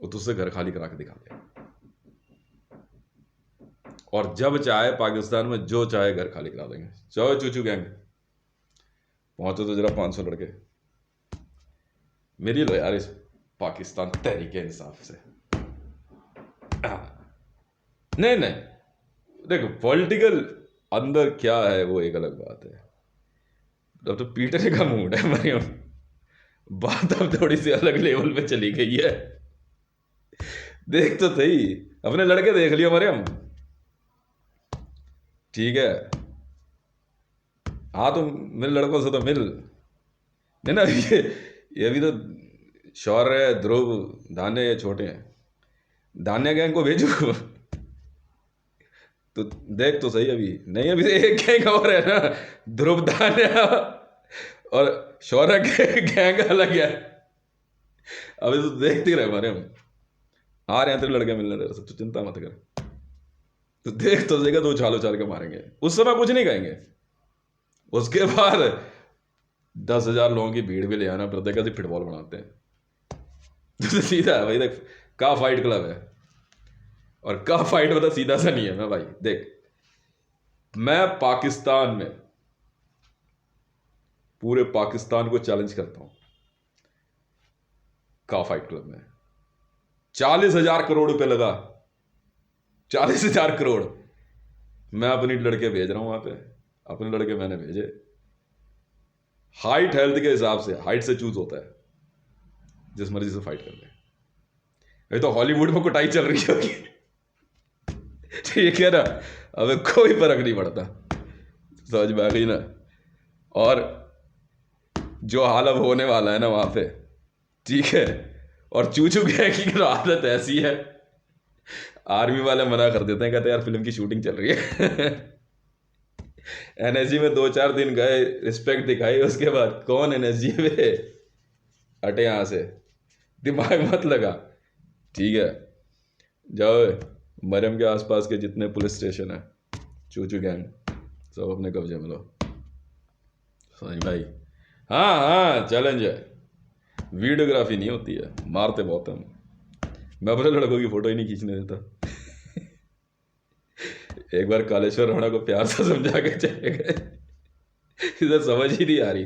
वो तुझसे घर खाली करा के दिखा दे, और जब चाहे पाकिस्तान में जो चाहे घर खाली करा देंगे, चाहे चूचू गैंग पहुंचो तो जरा 500 लड़के मेरी लो यार, इस पाकिस्तान तहरीक इंसाफ से। नहीं नहीं, देखो पॉलिटिकल अंदर क्या है वो एक अलग बात है, अब तो पीटने का मूड है मरियम, बात अब थोड़ी सी अलग लेवल पे चली गई है, देख तो सही, अपने लड़के देख लियो मरियम, ठीक है। हाँ तो मिल लड़कों से तो मिल, नहीं ना, ये भी तो शौर्य, ध्रुव, धान्य ये छोटे हैं, धान्य गैंग को भेजू तो देख तो सही, अभी नहीं, अभी एक गैंग और है ना, ध्रुव, धान्य और शौर्य गैंग अलग है, अभी तो देखते रहे हमारे, हम आ रहे हैं तेरे लड़के मिलने तेरे से, तो चिंता मत कर, तो देख तो सही, तो उछाल उछाल के मारेंगे, उस समय कुछ नहीं कहेंगे, उसके बाद 10,000 लोगों की भीड़ भी ले आना, प्रत्येक का फुटबॉल बनाते हैं तो सीधा है भाई, देख का फाइट क्लब है, और का फाइट मतलब सीधा सा नहीं है मैं भाई, देख मैं पाकिस्तान में पूरे पाकिस्तान को चैलेंज करता हूं, का फाइट क्लब में 40,000 करोड़ रुपए लगा, 40,000 करोड़ मैं अपनी लड़के भेज रहा हूं वहां पे, अपने लड़के मैंने भेजे, हाइट हेल्थ के हिसाब से, हाइट से चूज होता है, जिस मर्जी से फाइट कर ले, अभी तो हॉलीवुड में कुटाई चल रही होगी ठीक है ना, अबे कोई फर्क नहीं पड़ता, समझ में आ गई ना, और जो हाल अब होने वाला है ना वहां पे, ठीक है, और चूचू गैंग की तो आदत ऐसी है, आर्मी वाले मना कर देते हैं, कहते हैं यार फिल्म की शूटिंग चल रही है एनएसजी में 2-4 दिन गए, रिस्पेक्ट दिखाई, उसके बाद कौन एनएसजी में, हटे यहां से, दिमाग मत लगा, ठीक है, जाओ मरियम के आसपास के जितने पुलिस स्टेशन है, चूचू गैंग सब अपने कब्जे में लो, समझ भाई, हाँ हाँ चैलेंज है, वीडियोग्राफी नहीं होती है, मारते बहुत हम, मैं अपने लड़कों की फोटो ही नहीं खींचने देता एक बार कालेश्वर राणा को प्यार से समझा के चले गए इधर समझ ही नहीं आ रही,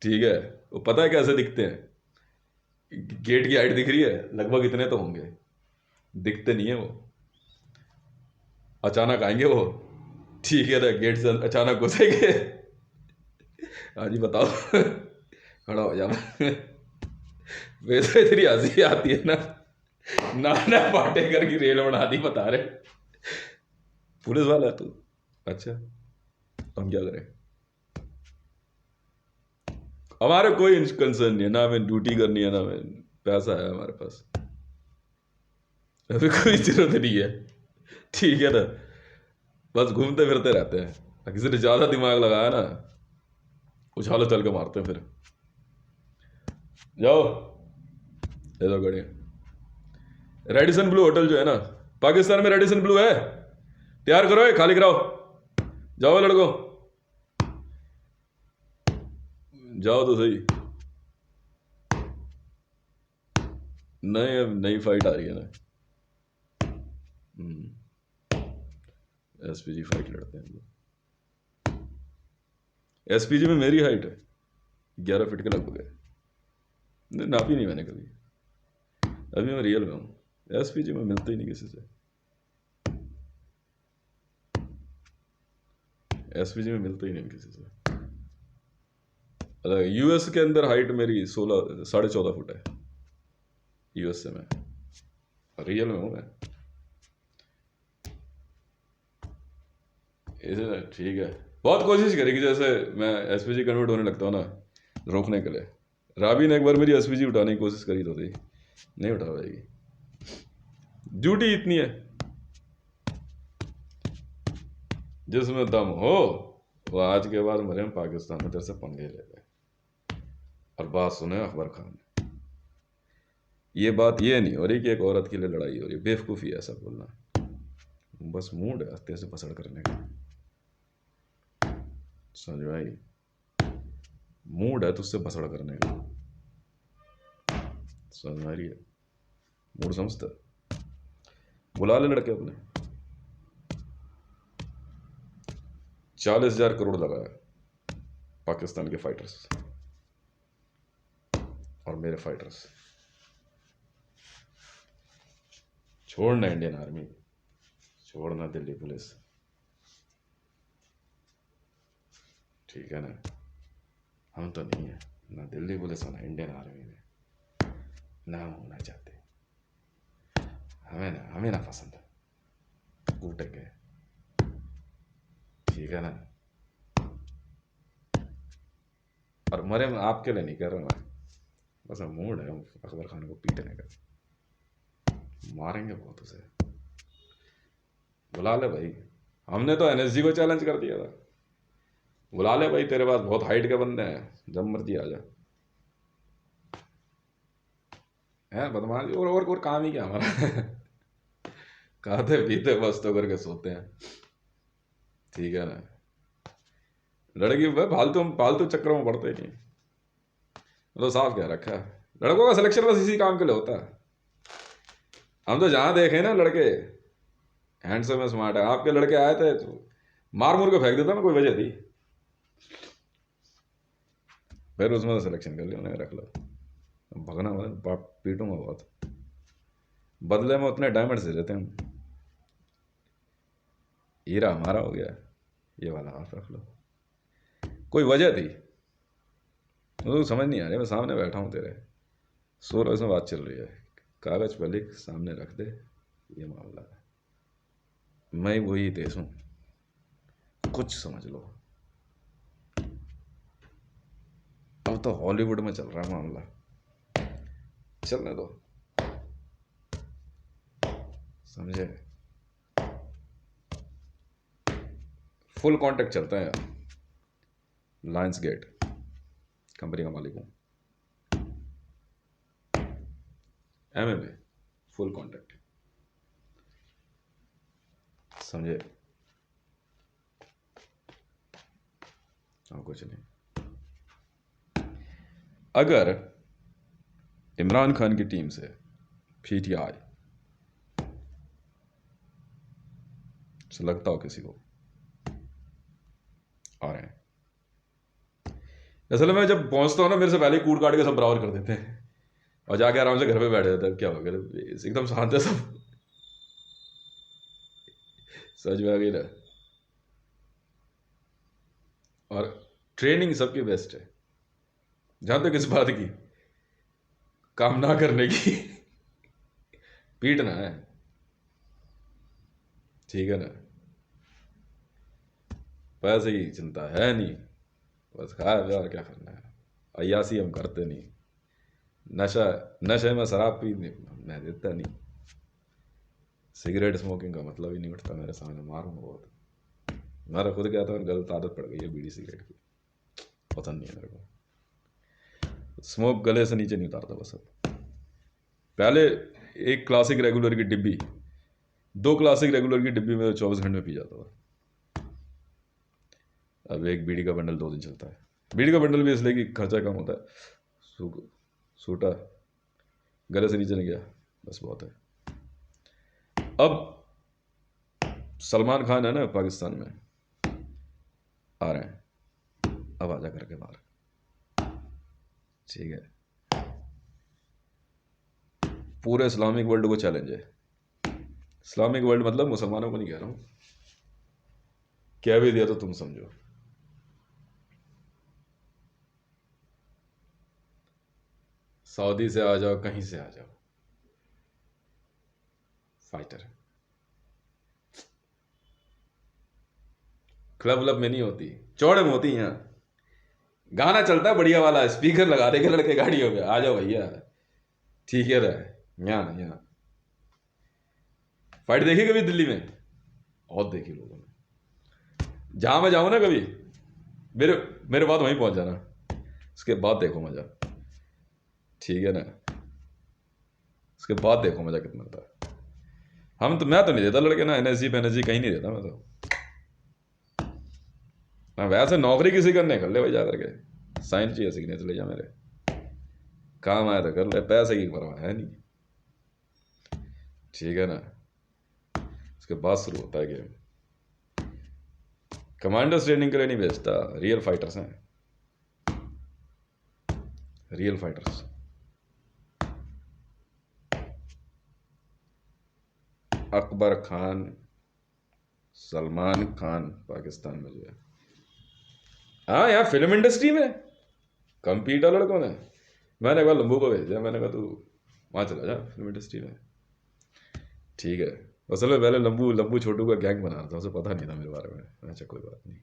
ठीक है, वो पता है कैसे दिखते हैं, गेट की हाइट दिख रही है, लगभग इतने तो होंगे, दिखते नहीं है वो, अचानक आएंगे वो, ठीक है ना, गेट से अचानक घुसेंगे हाँ जी बताओ खड़ा हो जा वैसे इतनी हंसी आती है ना, नाना पाटेकर की रेल बना दी, बता रहे पुलिस वाला है तू, अच्छा हम क्या करें, हमारे कोई कंसर्न नहीं है ना, हमें ड्यूटी करनी है ना, हमें पैसा है हमारे पास, अभी कोई जरूरत नहीं है, ठीक है ना, बस घूमते फिरते रहते हैं, किसी ने ज्यादा दिमाग लगाया ना उछालो चल के मारते हैं, फिर जाओ ले दो गाड़ी, रेडिसन ब्लू होटल जो है ना, पाकिस्तान में रेडिसन ब्लू है, तैयार करो, ये खाली कराओ, जाओ लड़को, जाओ तो सही। नहीं, अब नई फाइट आ रही है ना, एसपीजी फाइट लड़ते हैं हम लोग। एसपीजी में मेरी हाइट है 11 फीट के लगभग है, नापी नहीं मैंने कभी, अभी मैं रियल में हूँ। एसपीजी में मिलता ही नहीं किसी से, एसपीजी में मिलता ही नहीं किसी से। यूएस के अंदर हाइट मेरी 14.5 फुट है, यूएस से मैं रियल में हूँ मैं। इसे ठीक है, बहुत कोशिश करी कि जैसे मैं एसपीजी कन्वर्ट होने लगता हूँ ना, रोकने के लिए। राबी ने एक बार मेरी एसपीजी उठाने की कोशिश करी तो थी, नहीं उठा पाएगी, ड्यूटी इतनी है, जिसमें दम हो वो आज के बाद मरे, हम पाकिस्तान में तेरे से पंगे ले गए। और बात सुने अकबर खान, ये बात ये नहीं हो रही कि एक औरत के लिए लड़ाई हो रही है, बेवकूफ़ी है ऐसा बोलना, बस मूड है हत्या से पसड़ करने का, समझ भाई, मूड है तुझसे बसड़ करने का, समझ आ रही है, मूड समझता, बुला ले लड़के अपने। 40,000 करोड़ लगाया पाकिस्तान के फाइटर्स और मेरे फाइटर्स, छोड़ना इंडियन आर्मी, छोड़ना दिल्ली पुलिस, ठीक है ना, हम तो नहीं है ना दिल्ली पुलिस ना इंडियन आर्मी में, ना हम होना चाहते, हमें ना पसंद कूटेंगे, ठीक है ना। और मरे मैं आपके लिए नहीं कर रहा मैं, बस मूड है अकबर खान को पीटने का, मारेंगे बहुत उसे, बुला ले भाई, हमने तो एनएसजी को चैलेंज कर दिया था, बुला ले भाई, तेरे पास बहुत हाइट के बंदे हैं, जब मर्जी आ जा, है बदमाश, और काम ही क्या हमारा खाते पीते बस तो करके सोते हैं, ठीक है ना। लड़की भाई फालतू चक्करों में पड़ते ही नहीं, तो साफ क्या रखा है, लड़कों का सिलेक्शन बस इसी काम के लिए होता है। हम तो जहां देखे ना लड़के हैंडसम है, स्मार्ट है, आपके लड़के आए थे तो मार मुर के फेंक देता ना, कोई वजह थी, फिर उसमें तो सिलेक्शन कर लिया उन्हें, रख लो, भगना पीटूंगा बहुत, बदले में उतने डायमंड दे देते हम, हीरा हमारा हो गया, ये वाला आप रख लो, कोई वजह थी तो समझ नहीं आ रही, मैं सामने बैठा हूँ तेरे, 16 में बात चल रही है, कागज पर लिख सामने रख दे, ये मामला है, मैं वही तेज हूँ, कुछ समझ लो, अब तो हॉलीवुड में चल रहा है मामला, चलने दो, समझे, फुल कांटेक्ट चलता है यार, लायंस गेट कंपनी का मालिक हूँ, एमएमए फुल कांटेक्ट, समझे, और कुछ नहीं। अगर इमरान खान की टीम से पीटीआई से लगता हो किसी को आ रहे हैं, असल में जब पहुंचता हूं ना, मेरे से पहले ही कूट काट के सब बराबर कर देते हैं और जाके आराम से घर पे बैठ जाते हैं, क्या हो गया एकदम शांत है सब, सच में आ गई ना। और ट्रेनिंग सबकी बेस्ट है, जहां तक इस बात की काम ना करने की पीटना है, ठीक है ना, पैसे की चिंता है नहीं, बस खाया पिया और क्या करना है, अय्यासी हम करते नहीं, नशा नशे में शराब पी नहीं मैं देता नहीं, सिगरेट स्मोकिंग का मतलब ही नहीं उठता मेरे सामने, मारूंगा बहुत, मेरा खुद क्या था, गलत आदत पड़ गई है बीड़ी सिगरेट की, पसंद नहीं है मेरे को, स्मोक गले से नीचे नहीं उतारता बस अब, पहले एक क्लासिक रेगुलर की डिब्बी, 2 क्लासिक रेगुलर की डिब्बी में 24 घंटे में पी जाता था। अब एक बीड़ी का बंडल 2 दिन चलता है। बीड़ी का बंडल भी इसलिए कि खर्चा कम होता है। सूटा गले से नीचे नहीं गया, बस बहुत है। अब सलमान खान है ना पाकिस्तान में, आ रहे हैं, अब आजा करके बाहर, ठीक है। पूरे इस्लामिक वर्ल्ड को चैलेंज है। इस्लामिक वर्ल्ड मतलब मुसलमानों को नहीं कह रहा हूं, क्या भी दिया तो तुम समझो। सऊदी से आ जाओ, कहीं से आ जाओ, फाइटर। क्लब व्लब में नहीं होती, चौड़े में होती। यहाँ गाना चलता है बढ़िया वाला, स्पीकर लगा देंगे लड़के गाड़ियों में, आ जाओ भैया, ठीक है रहा। यहाँ फाइट देखी कभी दिल्ली में? बहुत देखी लोगों ने। जहां मैं जाऊं ना कभी, मेरे मेरे बाद वहीं पहुंच जाना, उसके बाद देखो मजा, ठीक है ना। उसके बाद देखो मजा कितना आता है। मैं तो नहीं देता लड़के ना, एनर्जी पेनर्जी कहीं नहीं देता मैं तो। मैं वैसे नौकरी किसी करने कर ले भाई, जा करके साइन चाहिए सिग्नेचर ले जा, मेरे काम आया तो कर ले, पैसे की परवाह है नहीं, ठीक है ना। उसके बाद शुरू होता है गेम। कमांडर्स ट्रेनिंग के लिए नहीं भेजता, रियल फाइटर्स हैं, रियल फाइटर्स। अकबर खान, सलमान खान पाकिस्तान में जो है, हाँ यार फिल्म इंडस्ट्री में कंप्यूटर लड़कों ने। मैंने कहा लंबू को भेज दिया, मैंने कहा तू वहाँ चला जा फिल्म इंडस्ट्री में, ठीक है। असल में पहले लंबू लंबू छोटू का गैंग बना रहा था, उसे पता नहीं था मेरे बारे में। अच्छा कोई बात नहीं,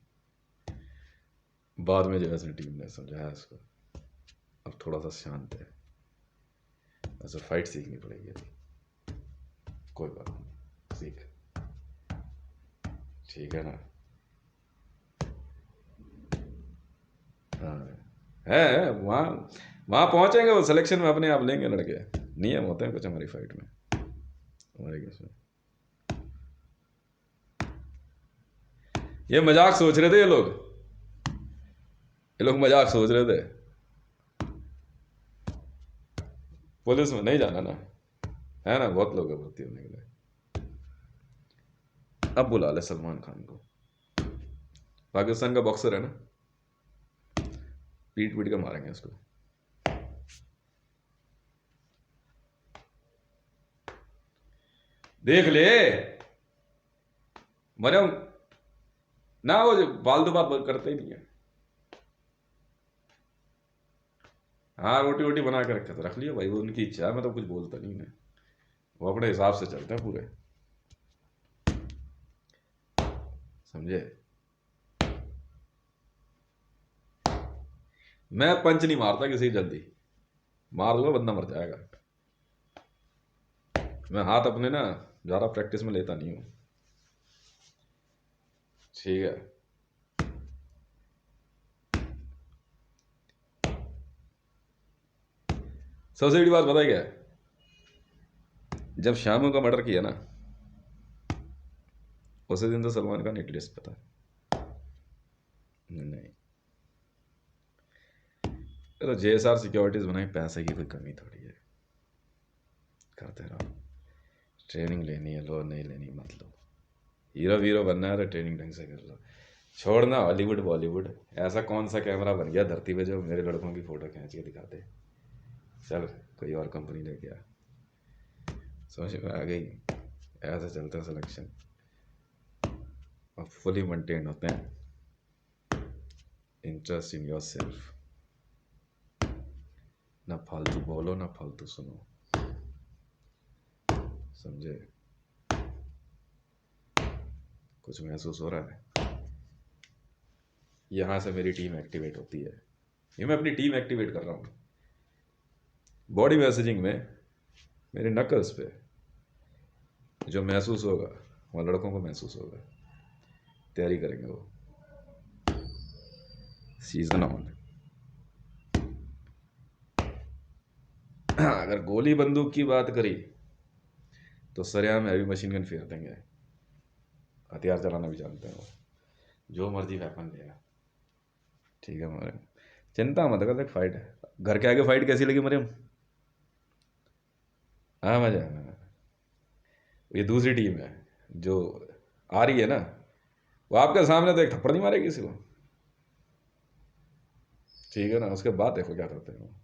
बाद में जो है टीम ने समझाया उसको, अब थोड़ा सा शांत है, ऐसे फाइट सीखनी पड़ेगी अभी, कोई बात नहीं सीख, ठीक है ना। हाँ है, वहाँ वहाँ पहुँचेंगे वो सिलेक्शन में अपने आप लेंगे लड़के, नियम होते हैं कुछ हमारी फाइट में, हमारे केस में। ये मजाक सोच रहे थे, ये लोग मजाक सोच रहे थे। पुलिस में नहीं जाना ना, है ना, बहुत लोग हैं भर्ती होने के लिए। अब बुला ले सलमान खान को, पाकिस्तान का बॉक्सर है ना, पीट पीट के मारेंगे उसको। देख ले मरे ना, वो फालतू बात करते ही नहीं है। हाँ रोटी वोटी बना के रखे तो रख लियो भाई, वो उनकी इच्छा है, मैं तो कुछ बोलता नहीं है, वो अपने हिसाब से चलते हैं पूरे, समझे। मैं पंच नहीं मारता किसी जल्दी, मार दूंगा बंदा मर जाएगा। मैं हाथ अपने ना ज़्यादा प्रैक्टिस में लेता नहीं हूँ, ठीक है। सबसे बड़ी बात पता है क्या है, जब शामू का मर्डर किया ना, उसी दिन तो सलमान खान हिट लिस्ट पे था। नहीं तो जेएसआर सिक्योरिटीज बनाई, पैसे की कोई कमी थोड़ी है, करते रहो। ट्रेनिंग लेनी है लो, नहीं लेनी मत लो। हीरो वीरो बनना है तो ट्रेनिंग ढंग से कर लो, छोड़ना हॉलीवुड बॉलीवुड। ऐसा कौन सा कैमरा बन गया धरती पे जो मेरे लड़कों की फोटो खींच के दिखाते, चल कोई और कंपनी लेके आ, समझ में आ गई। ऐसा चलता है सिलेक्शन, और फुली मेंटेन होते हैं, इंटरेस्ट इन योर सेल्फ, ना फालतू बोलो ना फालतू सुनो, समझे। कुछ महसूस हो रहा है? यहाँ से मेरी टीम एक्टिवेट होती है, ये मैं अपनी टीम एक्टिवेट कर रहा हूँ। बॉडी मैसेजिंग में मेरे नकल्स पे जो महसूस होगा वो लड़कों को महसूस होगा, तैयारी करेंगे वो, सीजन ऑन। अगर गोली बंदूक की बात करी तो सरेआम हैवी मशीन गन फेर देंगे, हथियार चलाना भी जानते हैं वो, जो मर्जी वेपन लेगा। ठीक है मरियम, चिंता मत कर, देख फाइट है घर के आगे। फाइट कैसी लगी मरियम? हाँ मजा आया। ये दूसरी टीम है जो आ रही है ना, वो आपके सामने तो एक थप्पड़ नहीं मारेगी किसी को, ठीक है ना, उसके बाद देखो क्या करते हैं वो।